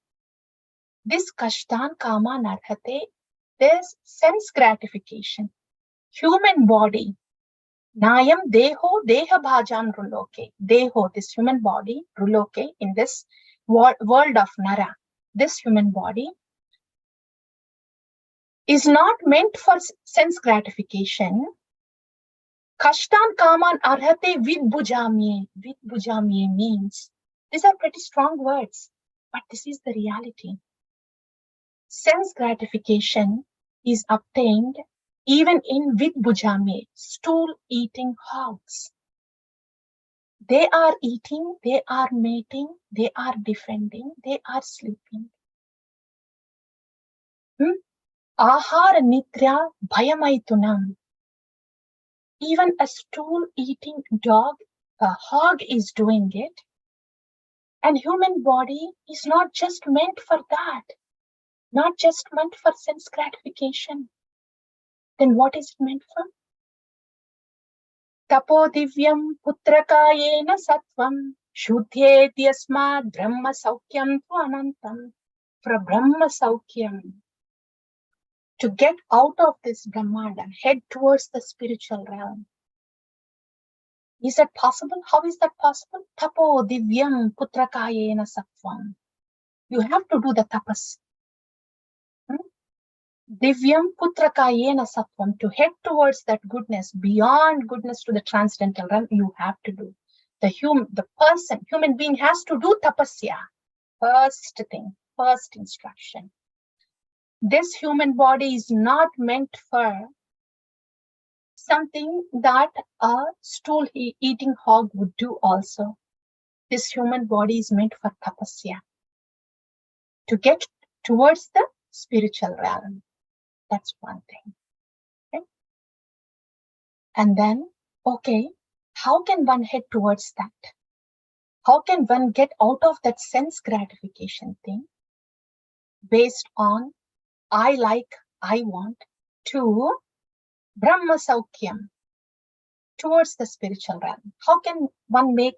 This kashtan kaman arhate, there's sense gratification. Human body. Nayam deho deha bhajam ruloke. Deho, this human body, ruloke, in this world of Nara, this human body is not meant for sense gratification. Kashtan kaman arhate vidbhujamye. Vidbhujamye means, these are pretty strong words, but this is the reality. Sense gratification is obtained even in vidbhujamye, stool-eating hogs. They are eating, they are mating, they are defending, they are sleeping. Ahara nitra bhayamaitunam. Even a stool-eating dog, a hog is doing it. And human body is not just meant for that, not just meant for sense gratification. Then what is it meant for? Tapo divyam putrakayena sattvam shuddhetyasmad brahma saukyam tvanantam. For brahma saukyam, to get out of this brahmanda, head towards the spiritual realm. Is that possible? How is that possible? Tapo divyam putrakayena sattvam. You have to do the tapas. Divyam putrakayena sattvam. To head towards that goodness, beyond goodness to the transcendental realm, you have to do. Human being has to do tapasya. First thing, first instruction. This human body is not meant for something that a stool-eating hog would do also. This human body is meant for tapasya. to get towards the spiritual realm. That's one thing. Okay? And then, okay, how can one head towards that? How can one get out of that sense gratification thing based on I like, I want, to Brahma Saukyam, towards the spiritual realm? How can one make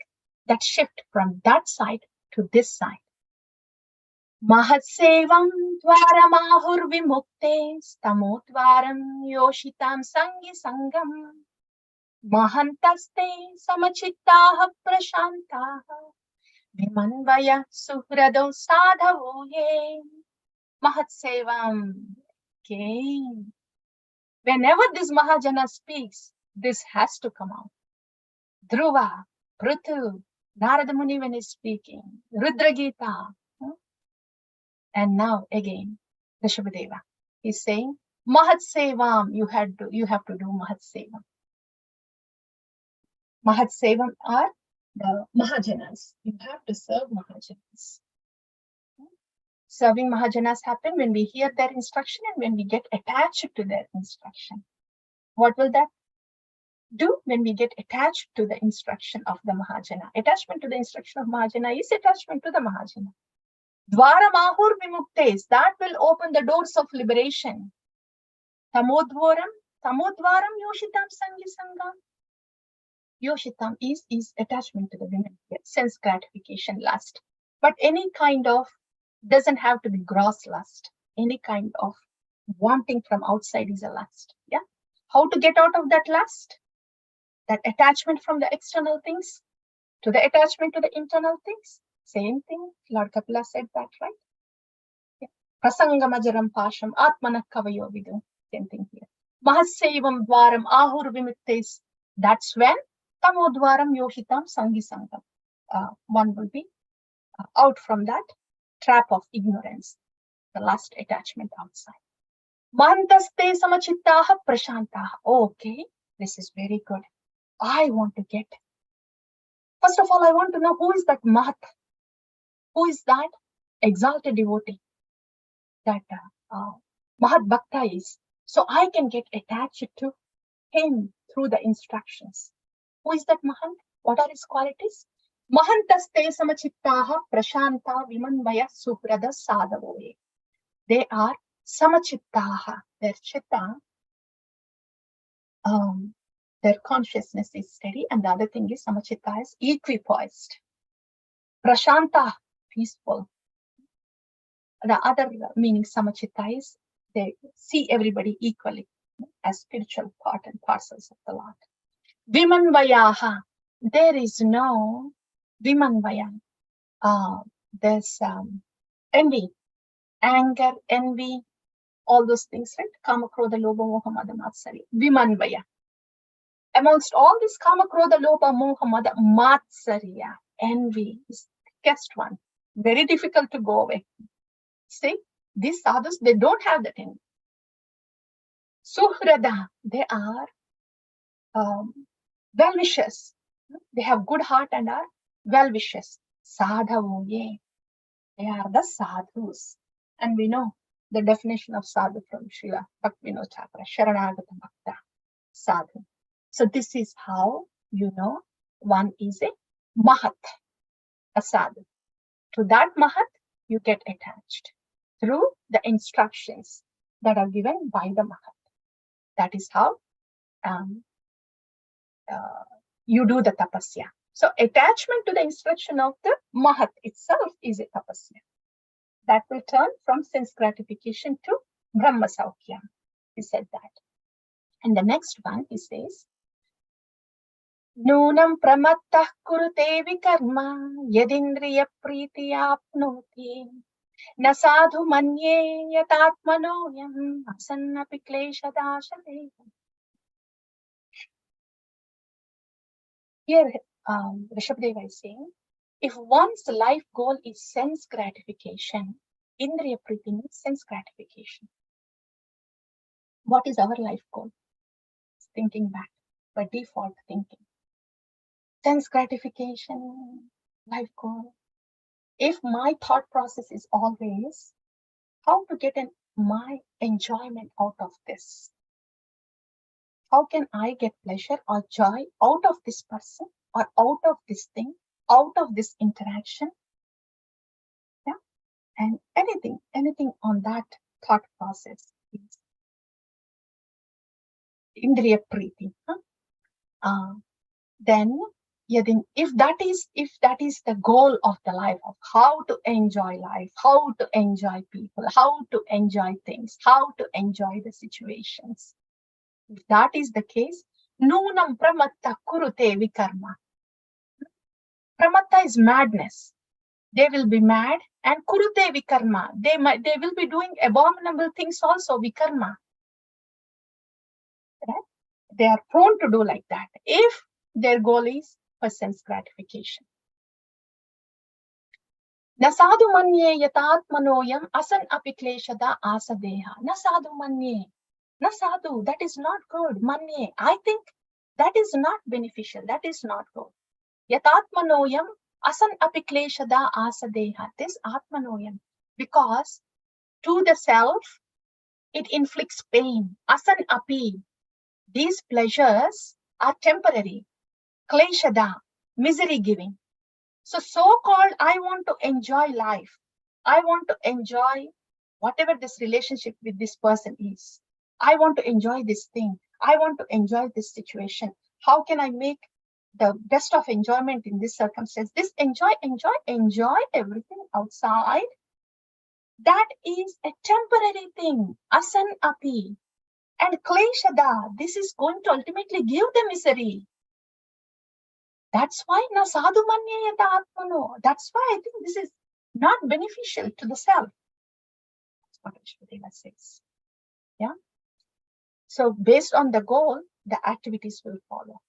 that shift from that side to this side? Mahatsevam dvaramahur vimukte stamodvaram yoshitam sangi sangam mahantaste samachittaha prashantaha vimanvaya suhrado sadhavo ye. Mahatsevam. Okay. Whenever this Mahajana speaks, this has to come out. Dhruva, Prithu, Narada Muni when he's speaking, Rudra Gita. And now again, Rishabhadeva. He's saying, Mahatsevam, you have to do Mahatsevam. Mahatsevam are the Mahajanas. You have to serve Mahajanas. Serving Mahajanas happen when we hear their instruction and when we get attached to their instruction. What will that do when we get attached to the instruction of the Mahajana? Attachment to the instruction of Mahajana is attachment to the Mahajana. Dvara Mahur Vimuktes, that will open the doors of liberation. Tamodvaram Yoshitam Sangi Sangam. Yoshitam is attachment to the women, sense gratification, lust. But any kind of, doesn't have to be gross lust. Any kind of wanting from outside is a lust. Yeah. How to get out of that lust? That attachment from the external things to the attachment to the internal things. Same thing. Lord Kapila said that, right? Yeah. Prasangamajaram pasham atmanak kavayo vidu. Same thing here. Mahassevam dvaram ahur vimuktes. That's when tamodvaram yoshitam sangi sangam. One will be out from that trap of ignorance, the lust attachment outside. Mahantaste samachittaha prashantaha. Okay, this is very good. I want to get. First of all, I want to know who is that Mahat? Who is that exalted devotee? That Mahat Bhakta is. So I can get attached to him through the instructions. Who is that Mahant? What are his qualities? Mahantaste samachittaha prashanta vimanvaya suprada sadhavoye. They are samachittaha. Their chitta, their consciousness is steady, and the other thing is samachitta is equipoised. Prashanta, peaceful. The other meaning samachitta is they see everybody equally as spiritual part and parcels of the Lord. Vimanvayaha, there is no vimanvaya. There's envy, anger, envy, all those things, right? Kama, Krodha, Lobha, Moha, Mada, Matsarya. Vimanvaya. Amongst all this Kama, Krodha, Lobha, Moha, Mada, Matsarya, envy is the thickest one. Very difficult to go away. See, these sadhus, they don't have that envy. Suhrada, they are well-wishers. They have good heart and are well-wishers. Sadhavoye, they are the sadhus. And we know the definition of sadhu from Srila Bhaktivinoda Thakur, Sharanagata Bhakta, sadhu. So this is how you know one is a Mahat, a sadhu. To that Mahat, you get attached through the instructions that are given by the Mahat. That is how you do the tapasya. So attachment to the instruction of the Mahat itself is a tapasya. That will turn from sense gratification to Brahma Saukyam. He said that. And the next one, he says, Nunam pramattah kurute vikarma yadindriya priti apnoti na sadhu manye yatatmanoyam asannapi kleshadashate. Here, Rishabhdeva is saying, if one's life goal is sense gratification, Indriya Priti means sense gratification. What is our life goal? Thinking back, by default thinking. Sense gratification, life goal. If my thought process is always how to get my enjoyment out of this, how can I get pleasure or joy out of this person or out of this thing, out of this interaction? Yeah. And anything on that thought process is indriya preeti. Then if that is the goal of the life, of how to enjoy life, how to enjoy people, how to enjoy things, how to enjoy the situations, if that is the case, nunam pramatta kurute vikarma. Pramatta is madness. They will be mad, and kurute vikarma, they will be doing abominable things also, vikarma. Right? They are prone to do like that if their goal is for sense gratification. Na sadhu manye yatatmanoyam asan api kleshada asadeha. Na sadhu manye. Na sadhu, that is not good. Manye, I think that is not beneficial. That is not good. Yatatmanoyam asan api kleshada asadeha. This atmanoyam, because to the self, it inflicts pain. Asan api. These pleasures are temporary. Kleshada, misery giving. So-called, I want to enjoy life. I want to enjoy whatever this relationship with this person is. I want to enjoy this thing. I want to enjoy this situation. How can I make the best of enjoyment in this circumstance? This enjoy everything outside. That is a temporary thing. Asan api. And kleshada, this is going to ultimately give the misery. That's why na sadhu manye yata atmano. That's why I think this is not beneficial to the self. That's what Ujjvala says. Yeah. So based on the goal, the activities will follow.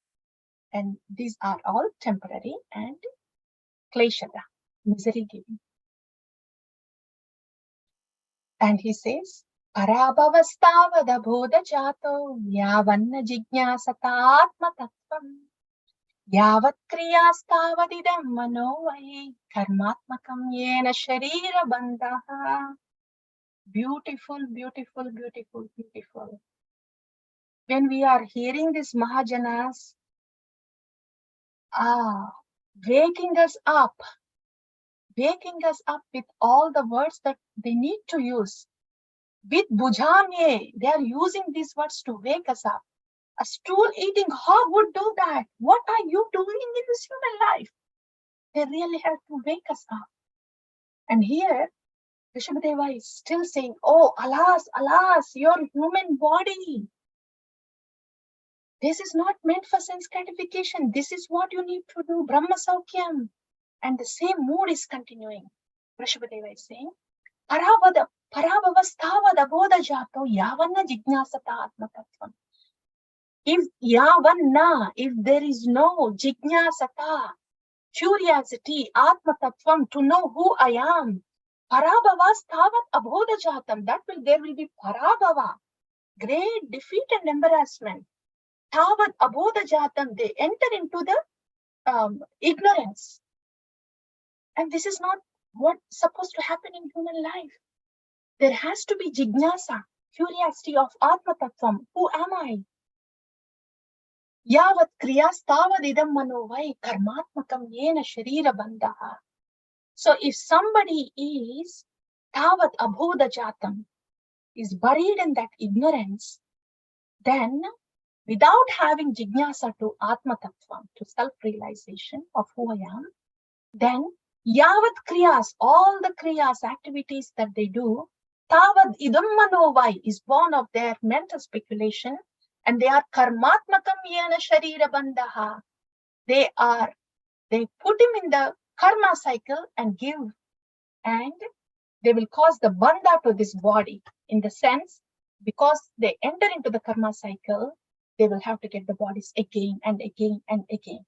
And these are all temporary and kleshada, misery giving. And he says, Parabhavastavada bodha jato yavanna jijnasata atma tattvam. Yavat kriyasthavadidam manovai karmatmakam yena sharira bandhaha. Beautiful, beautiful, beautiful, beautiful. When we are hearing these Mahajanas, waking us up with all the words that they need to use. With bujanye, they are using these words to wake us up. A stool-eating hog would do that. What are you doing in this human life? They really have to wake us up. And here, Rishabhdeva is still saying, oh, alas, alas, your human body. This is not meant for sense gratification. This is what you need to do, Brahma Saukyam. And the same mood is continuing. Rishabhdeva is saying, Parabhavasthavada bodha jato yavanna jijnasata atma tattvam. If yavanna, if there is no jijnasata, curiosity, atma tattvam, to know who I am, parabhavastavat abodha jatam, there will be parabhava, great defeat and embarrassment. Tavat abodha jatam, they enter into the ignorance. And this is not what's supposed to happen in human life. There has to be jijnasa, curiosity of atma tattvam. Who am I? Yavat kriyastavad idam manovai karmatmakam yena sharira bandhaha. So if somebody is tavat abodha jatam, is buried in that ignorance, then without having jijnasa to atma tattvam, to self-realization of who I am, then yavat kriyas, all the kriyas, activities that they do, tavad idam manovai, is born of their mental speculation, and they are karmatmakam yena sharira bandhaha. They put him in the karma cycle and they will cause the bandha to this body, in the sense, because they enter into the karma cycle, they will have to get the bodies again and again and again.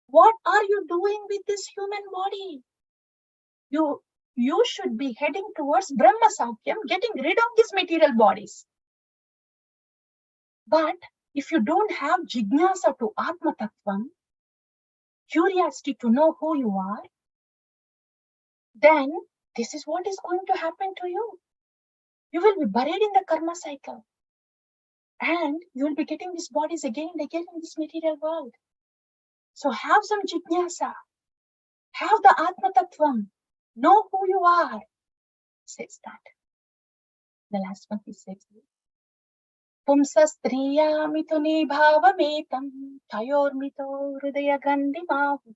What are you doing with this human body? You should be heading towards Brahma Saukyam, getting rid of these material bodies. But if you don't have jijnasa to Atma Tattvam, curiosity to know who you are, then this is what is going to happen to you. You will be buried in the karma cycle. And you will be getting these bodies again and again in this material world. So have some jijnasa. Have the Atma Tattvam. Know who you are. Says that. The last one he says. Pumsa striya mituni bhavametam tayormito hridaya gandhi mahu.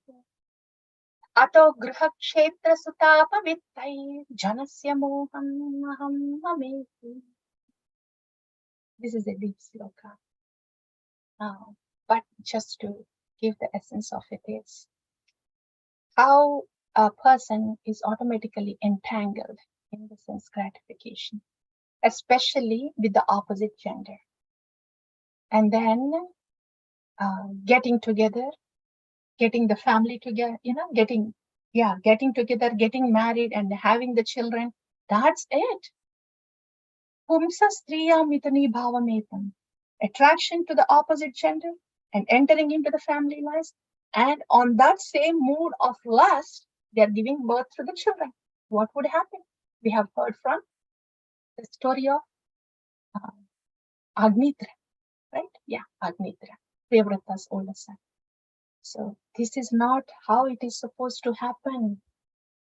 Ato griha kshetra sutapa vittai janasya moham aham mameti. This is a deep sloka. But just to give the essence of it is how a person is automatically entangled in the sense gratification, especially with the opposite gender. And then getting together, getting the family together, getting together, getting married and having the children. That's it. Pumsa striya mitani bhavametam. Attraction to the opposite gender and entering into the family life. And on that same mood of lust, they are giving birth to the children. What would happen? We have heard from the story of Agnitra, right? Yeah, Agnitra, Priyavrata's older son. So this is not how it is supposed to happen.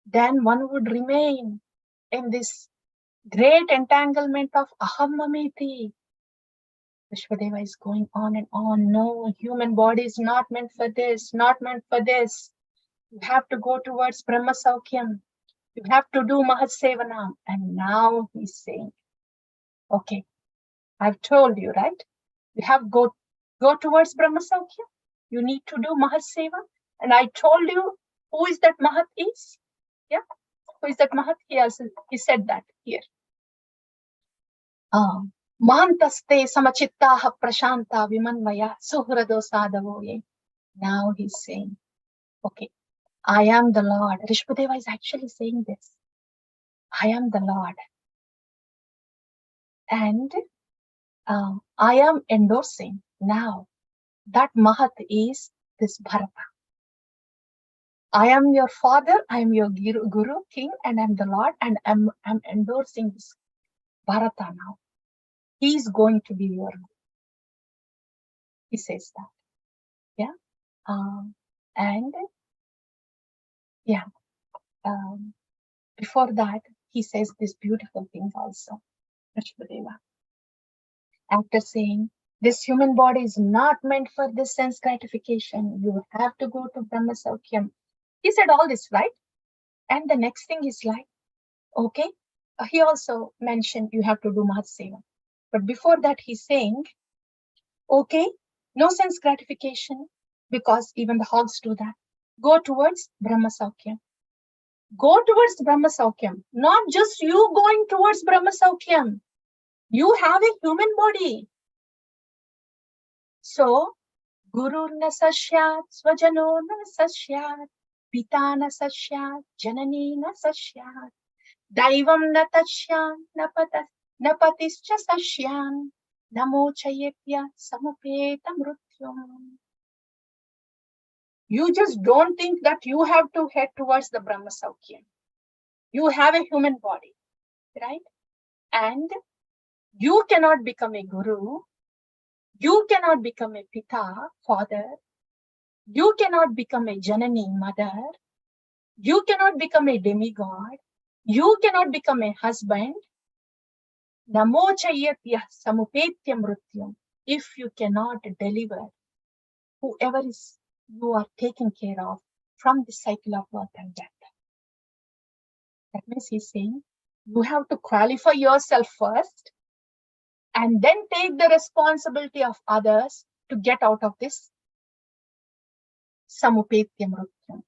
Then one would remain in this great entanglement of aham mameti. Vishwadeva is going on and on. No, human body is not meant for this, not meant for this. You have to go towards Brahma Saukyam. You have to do Mahasevanam. And now he's saying, okay, I've told you, right? You have go towards Brahma Saukyam. You need to do Mahaseva. And I told you who is that Mahat is. Yeah, who is that Mahat? He said that here. Mahantaste samachittaha prashanta vimanvaya suhrado sadhavoye. Now he's saying, okay, I am the Lord. Rishpadeva is actually saying this. I am the Lord. And I am endorsing now that Mahat is this Bharata. I am your father, I am your guru, king, and I'm the Lord, and I'm endorsing this Bharata now. He's going to be your guru. He says that. Yeah. Before that, he says this beautiful thing also. Rishpadeva. After saying, this human body is not meant for this sense gratification. You have to go to Brahma Saukyam. He said all this, right? And the next thing is like, okay, he also mentioned you have to do Mahaseva. But before that, he's saying, okay, no sense gratification, because even the hogs do that. Go towards Brahma Saukyam. Go towards Brahma Saukyam. Not just you going towards Brahma Saukyam. You have a human body. So, Guru na sasyat, swajano na sasyat, pita na sasyat, janani na sasyat, daivam na tasyat, napatischa sasyam, namo chayetya samupeta mrutyum. You just don't think that you have to head towards the Brahma Saukyam. You have a human body, right? And you cannot become a guru. You cannot become a pita, father. You cannot become a janani, mother. You cannot become a demigod. You cannot become a husband. Namo chayatya samupetya mrutyam. If you cannot deliver whoever is you are taking care of from the cycle of birth and death. That means he's saying you have to qualify yourself first and then take the responsibility of others to get out of this samupetya mrutyam,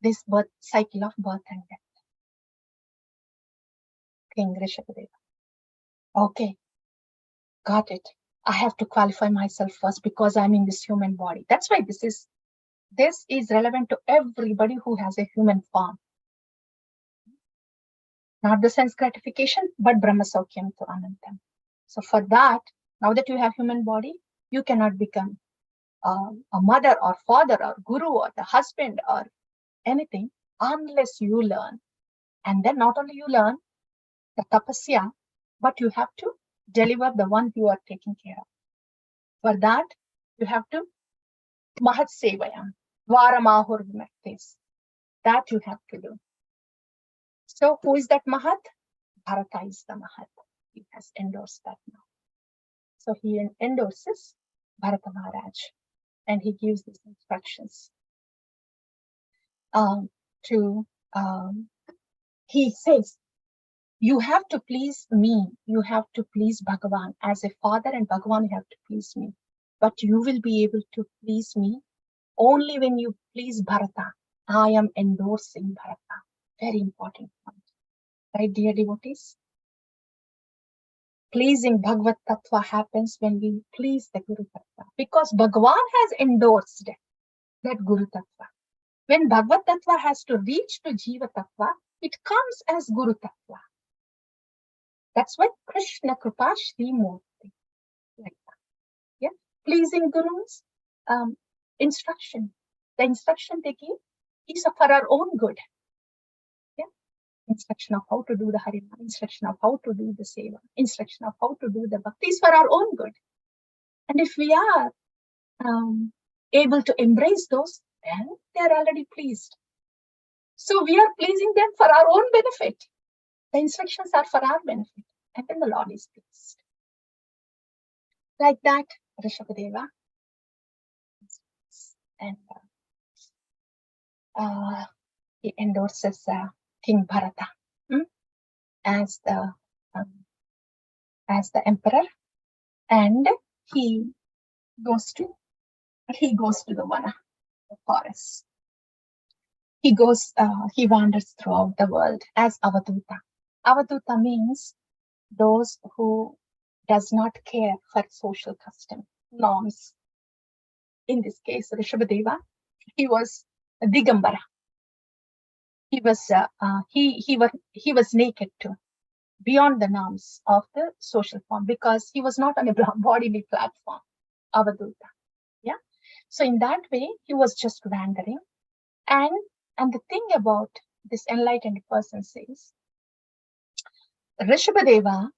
this cycle of birth and death. King Rishabhadeva. Okay, got it. I have to qualify myself first because I'm in this human body. That's why this is relevant to everybody who has a human form. Not the sense gratification, but Brahma Saukyam to Anantam. So for that, now that you have human body, you cannot become a mother or father or guru or the husband or anything unless you learn And then not only you learn the tapasya, but you have to deliver the one you are taking care of. For that, you have to mahat sevayam, varamahur vimektis. That you have to do. So who is that mahat? Bharata is the mahat. He has endorsed that now. So he endorses Bharata Maharaj, and he gives these instructions he says, you have to please me. You have to please Bhagavan. As a father and Bhagavan, you have to please me. But you will be able to please me only when you please Bharata. I am endorsing Bharata. Very important point. Right, dear devotees? Pleasing Bhagavad Tattva happens when we please the Guru Tattva. Because Bhagavan has endorsed that Guru Tattva. When Bhagavad Tattva has to reach to Jiva Tattva, it comes as Guru Tattva. That's why Krishna Kripa Shri Murti. Like that. Yeah. Pleasing Guru's instruction. The instruction they give is for our own good. Yeah. Instruction of how to do the Harima, instruction of how to do the Seva, instruction of how to do the Bhakti is for our own good. And if we are able to embrace those, then they are already pleased. So we are pleasing them for our own benefit. The instructions are for our benefit. And then the Lord is pleased. Like that, Rishabhadeva. And he endorses King Bharata as the emperor, and he goes to the Vana, the forest. He wanders throughout the world as Avaduta. Avaduta means those who does not care for social custom, norms. In this case, Rishabhadeva, he was a Digambara. He was naked too, beyond the norms of the social form, because he was not on a bodily platform, Avaduta. Yeah. So in that way, he was just wandering. And the thing about this enlightened person says, Rishabhadeva,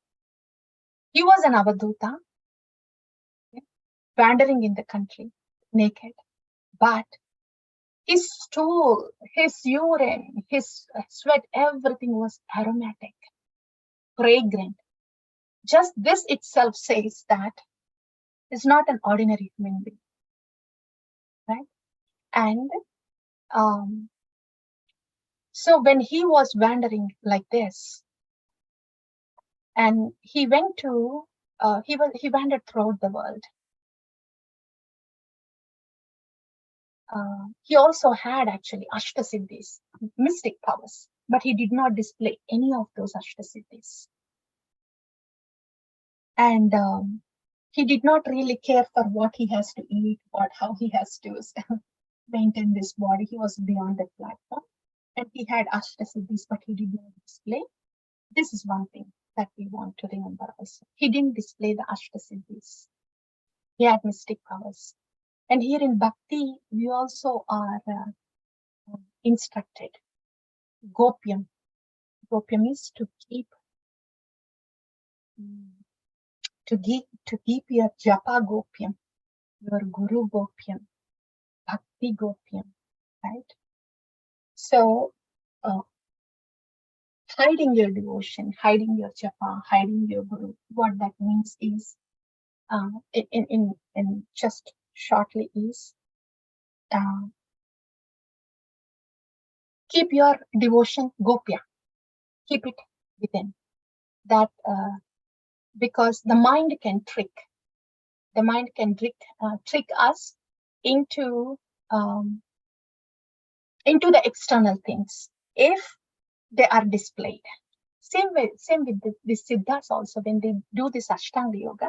he was an Avaduta, wandering in the country, naked, but his stool, his urine, his sweat, everything was aromatic, fragrant. Just this itself says that he's not an ordinary human being, right? And so when he was wandering like this, and he went to, he wandered throughout the world. He also had actually Ashtasiddhis, mystic powers, but he did not display any of those Ashtasiddhis. And he did not really care for what he has to eat or how he has to maintain this body. He was beyond that platform. And he had Ashtasiddhis, but he did not display. This is one thing that we want to remember also. He didn't display the Ashtasiddhis. He had mystic powers. And here in Bhakti, we also are instructed. Gopyam. Gopyam is to keep your japa gopyam, your guru gopyam, bhakti gopyam, right? So hiding your devotion, hiding your japa, hiding your guru, what that means is, in just shortly is, keep your devotion gopya, keep it within. That because the mind can trick us into the external things if they are displayed. Same with the siddhas also. When they do this Ashtanga yoga,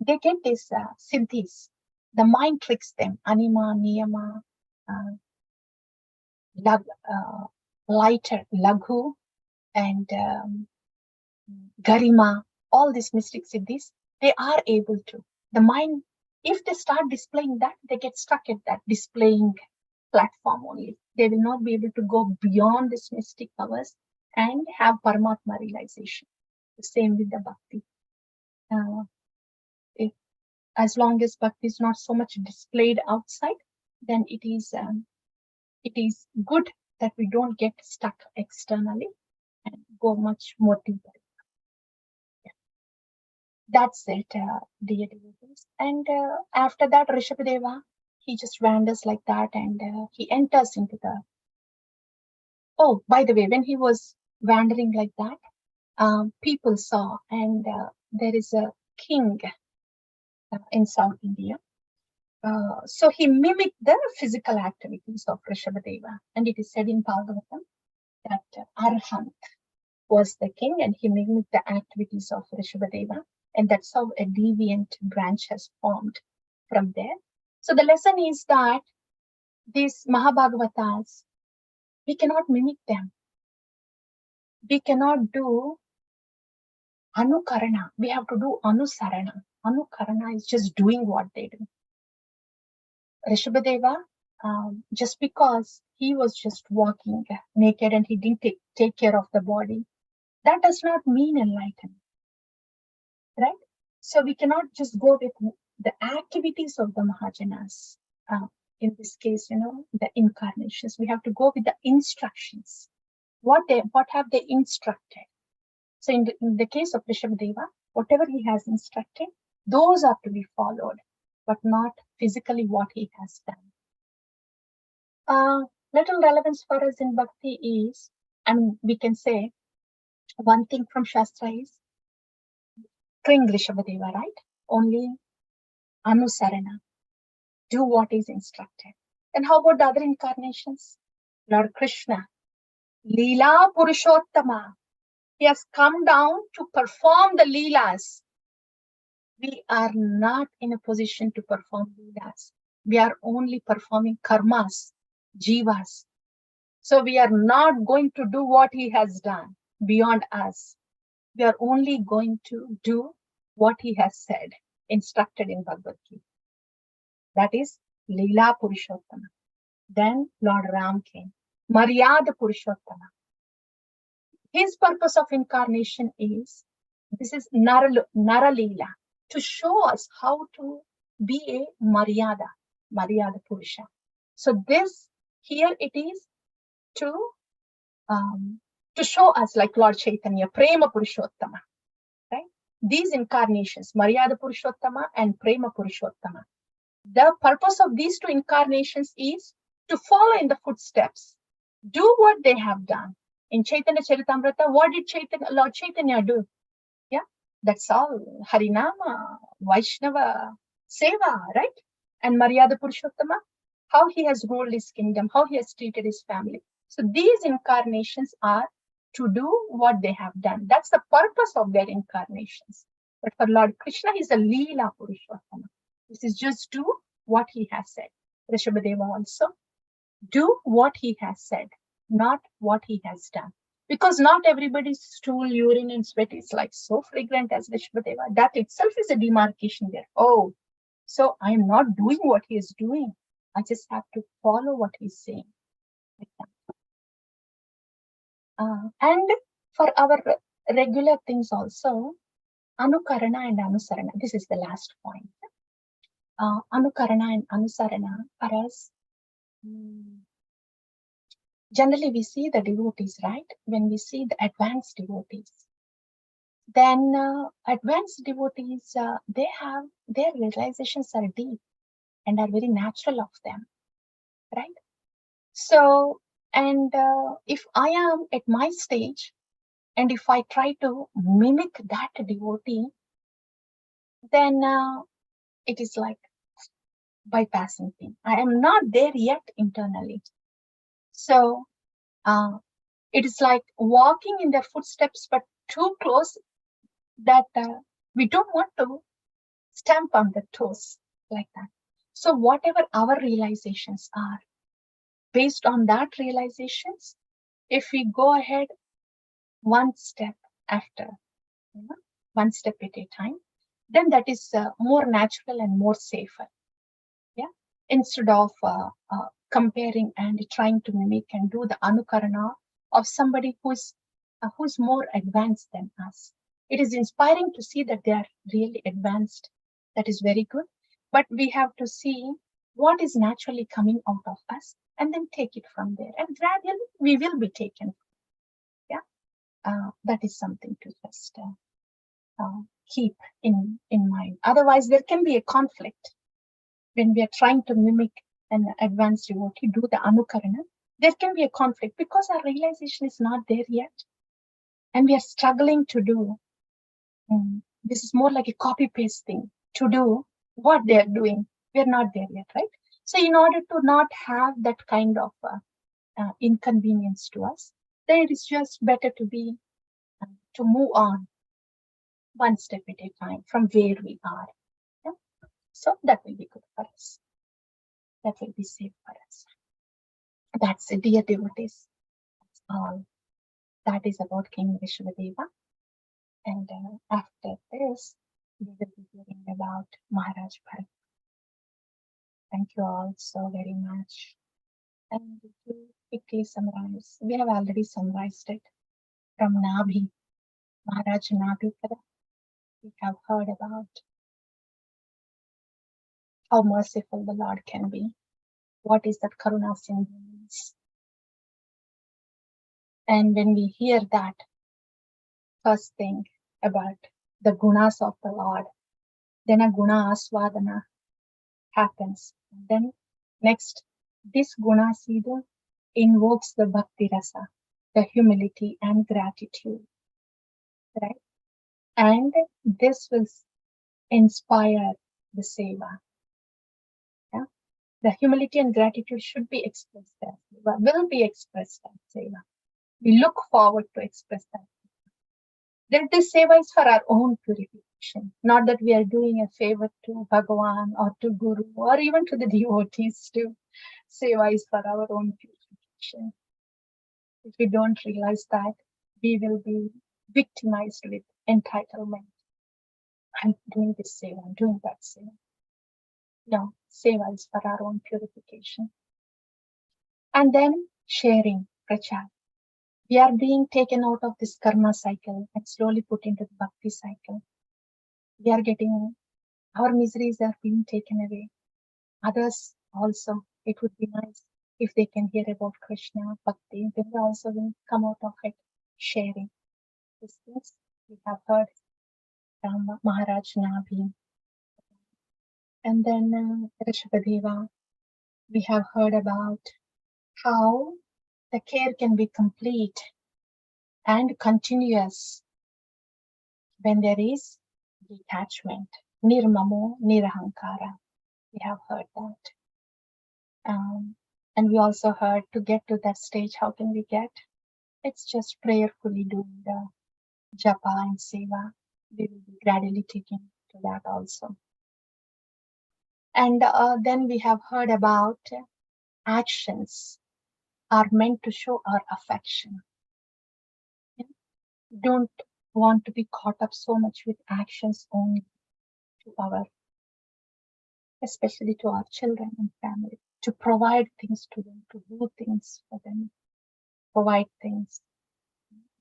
they get these siddhis. The mind tricks them. Anima, niyama, lighter, laghu, and garima. All these mystic siddhis, they are able to. The mind, if they start displaying that, they get stuck at that, displaying platform only. They will not be able to go beyond this mystic powers and have Paramatma realization. The same with the bhakti. If, as long as bhakti is not so much displayed outside, then it is good that we don't get stuck externally and go much more deeper. Yeah. That's it, dear devotees. And after that, Rishabhadeva, he just wanders like that, and he enters into the. Oh, by the way, when he was wandering like that, people saw, and there is a king in South India. So he mimicked the physical activities of Rishabhadeva, and it is said in Bhagavatam that Arhant was the king, and he mimicked the activities of Rishabhadeva, and that's how a deviant branch has formed from there. So the lesson is that these Mahabhagavatas, we cannot mimic them. We cannot do Anukarana. We have to do Anusarana. Anukarana is just doing what they do. Rishabhadeva, just because he was just walking naked and he didn't take care of the body, that does not mean enlightenment, right? So we cannot just go with the activities of the Mahajanas. In this case, the incarnations. We have to go with the instructions. What have they instructed? So in the case of Rishabhadeva, whatever he has instructed, those are to be followed, but not physically what he has done. Little relevance for us in bhakti is, we can say one thing from Shastra is Kring Rishabhadeva, right? Only Anusarana. Do what is instructed. And how about the other incarnations? Lord Krishna, Leela Purushottama. He has come down to perform the Leelas. We are not in a position to perform Leelas. We are only performing karmas, jivas. So we are not going to do what he has done beyond us. We are only going to do what he has said, instructed in Bhagavad Gita. That is Leela Purushottama. Then Lord Ram came. Maryada Purushottama. His purpose of incarnation is, this is Naralila, to show us how to be a Maryada Purusha. So this, here it is to show us, like Lord Chaitanya, Prema Purushottama, right? These incarnations, Maryada Purushottama and Prema Purushottama. The purpose of these two incarnations is to follow in the footsteps, do what they have done. In Chaitanya Charitamrita, what did Lord Chaitanya do? Yeah, that's all. Harinama, Vaishnava, Seva, right? And Maryada Purushottama, how he has ruled his kingdom, how he has treated his family. So these incarnations are to do what they have done. That's the purpose of their incarnations. But for Lord Krishna, he's a Leela Purushottama. This is just do what he has said. Rishabhadeva also, do what he has said, not what he has done. Because not everybody's stool, urine, and sweat is like so fragrant as Rishabhadeva. That itself is a demarcation there. Oh, so I am not doing what he is doing. I just have to follow what he's saying. And for our regular things also, Anukarana and Anusarana. This is the last point. Anukarana and Anusarana for us. Generally, we see the devotees, right? When we see the advanced devotees, then advanced devotees, they have, their realizations are deep and are very natural of them, right? So, and if I am at my stage, and if I try to mimic that devotee, then it is like bypassing thing. I am not there yet internally. So it is like walking in their footsteps, but too close that we don't want to stamp on the toes like that. So whatever our realizations are, based on that realizations, if we go ahead one step after, one step at a time, then that is more natural and more safer. Yeah, instead of comparing and trying to mimic and do the anukarana of somebody who's more advanced than us. It is inspiring to see that they are really advanced. That is very good. But we have to see what is naturally coming out of us and then take it from there. And gradually we will be taken. Yeah, that is something to just keep in mind. Otherwise, there can be a conflict when we are trying to mimic an advanced devotee, do the anukarana. There can be a conflict because our realization is not there yet, and we are struggling to do. This is more like a copy-paste thing to do what they are doing. We are not there yet, right? So in order to not have that kind of inconvenience to us, then it is just better to be to move on one step at a time from where we are. Yeah? So that will be good for us. That will be safe for us. That's it, dear devotees. That's all. That is about King Vishwadeva. And after this, we will be hearing about Maharaj Bharat. Thank you all so very much. And to quickly summarize, we have already summarized it from Nabhi, Maharaj Nabhi. We have heard about how merciful the Lord can be. What is that Karuna Sindhu means? And when we hear that first thing about the gunas of the Lord, then a guna aswadana happens. Then next, this guna siddha invokes the bhakti rasa, the humility and gratitude, right? And this will inspire the seva. Yeah? The humility and gratitude should be expressed as seva, will be expressed as seva. We look forward to express that. Then this seva is for our own purification, not that we are doing a favor to Bhagavan or to Guru or even to the devotees too. Seva is for our own purification. If we don't realize that, we will be victimized with entitlement. I'm doing this seva, I'm doing that seva. No, seva is for our own purification. And then sharing, prachar. We are being taken out of this karma cycle and slowly put into the bhakti cycle. We are getting, our miseries are being taken away. Others also, it would be nice if they can hear about Krishna, bhakti, then they also will come out of it, sharing. These things we have heard from Maharaj Nabhi. And then Rishabhadeva, we have heard about how the care can be complete and continuous when there is detachment. Nirmamo Nirahankara. We have heard that. And we also heard to get to that stage, how can we get? It's just prayerfully doing the japa and seva. We will be gradually taking to that also. And then we have heard about actions are meant to show our affection. Don't want to be caught up so much with actions only to our, especially to our children and family, to provide things to them, to do things for them, provide things,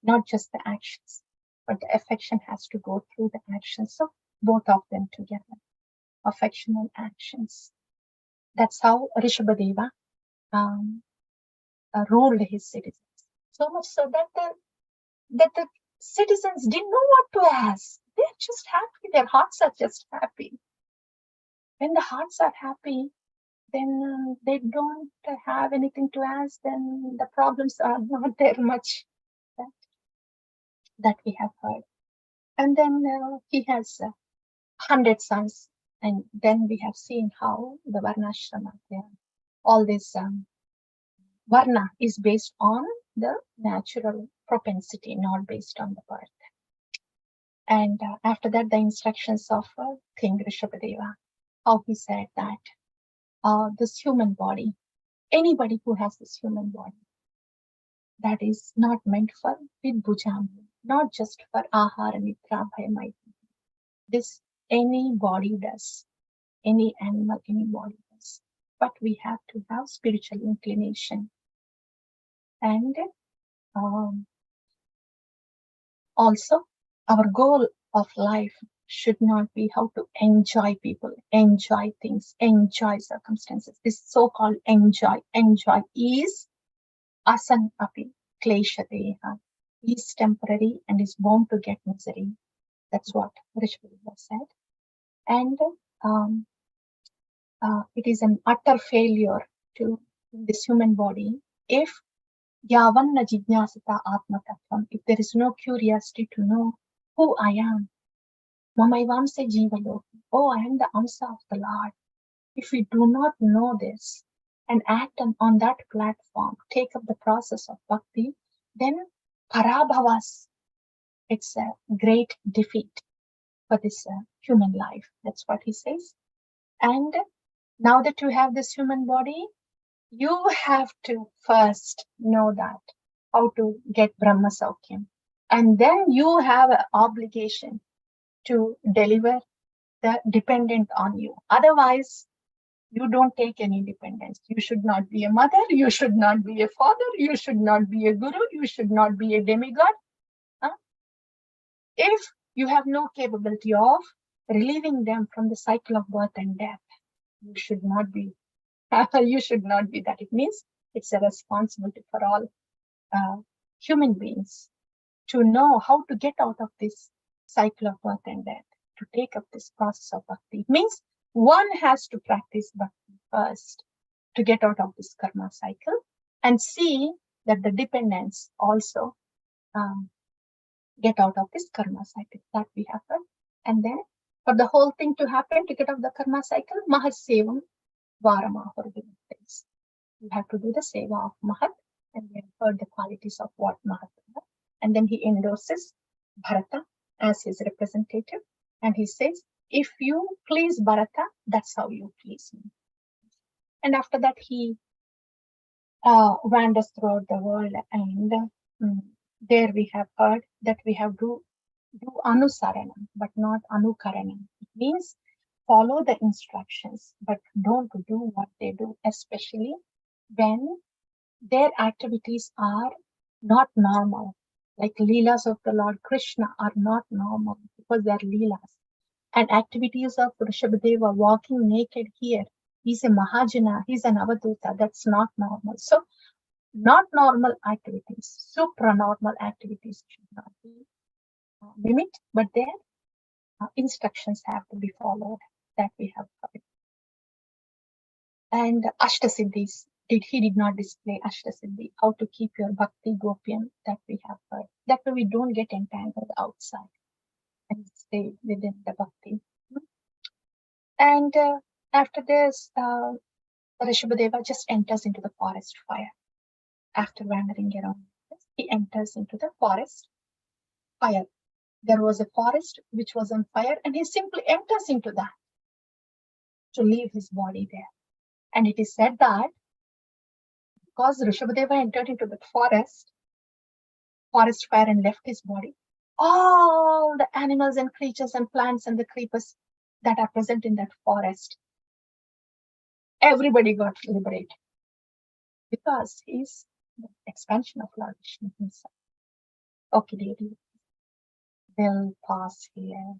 not just the actions, but the affection has to go through the actions. So both of them together, affection and actions. That's how Rishabhadeva ruled his citizens. So much so that the citizens didn't know what to ask. They're just happy. Their hearts are just happy. When the hearts are happy, then they don't have anything to ask. Then the problems are not there much. That we have heard. And then he has 100 sons. And then we have seen how the Varnashrama, all this Varna is based on the natural propensity, not based on the birth. And after that, the instructions of King Rishabhadeva, how he said that this human body, anybody who has this human body, that is not meant for Vidbhujam, not just for Ahara Nitra Bhayamaiti. This any body does, any animal, any body does. but we have to have spiritual inclination. And also, our goal of life should not be how to enjoy people, enjoy things, enjoy circumstances. This so-called enjoy is asan api klesha deha, is temporary and is bound to get misery. That's what Rishbhadeva said. And it is an utter failure to this human body if yavanna jijnasata atmatattvam, if there is no curiosity to know who I am. Mamaivamse jivaloki. Oh, I am the Amsa of the Lord. If we do not know this and act on that platform, take up the process of bhakti, then parabhavas, it's a great defeat for this human life. That's what he says. And now that you have this human body, you have to first know that how to get Brahma Saukyam. And then you have an obligation to deliver the dependent on you. Otherwise, you don't take any dependence. You should not be a mother. You should not be a father. You should not be a guru. You should not be a demigod. If you have no capability of relieving them from the cycle of birth and death, you should not be. You should not be that. It means it's a responsibility for all human beings to know how to get out of this cycle of birth and death, to take up this process of bhakti. It means one has to practice bhakti first to get out of this karma cycle and see that the dependents also get out of this karma cycle that we have heard. And then for the whole thing to happen, to get out of the karma cycle, Mahat Sevam Varamaha. You have to do the seva of Mahat, and we have heard the qualities of what Mahat is. And then he endorses Bharata as his representative, and he says, if you please Bharata, that's how you please me. And after that, he wanders throughout the world, and there we have heard that we have to do anusaranam, but not anukaranam. It means follow the instructions, but don't do what they do, especially when their activities are not normal. Like Leelas of the Lord Krishna are not normal because they are Leelas. And activities of Rishabhadeva walking naked here, he's a Mahajana, he's an Avaduta, that's not normal. So, not normal activities, supranormal activities should not be mimicked, but their instructions have to be followed, that we have heard. And Ashtasiddhis, he did not display Ashtasiddhi, how to keep your bhakti gopiam, that we have heard. That way we don't get entangled outside and stay within the bhakti. And after this, Rishabhadeva just enters into the forest fire. After wandering around, he enters into the forest fire. There was a forest which was on fire, and he simply enters into that to leave his body there. And it is said that because Rishabhadeva entered into the forest fire and left his body, all the animals and creatures and plants and the creepers that are present in that forest, everybody got liberated because he's the expansion of Lord Vishnu himself. Okay, dear, we'll pause here.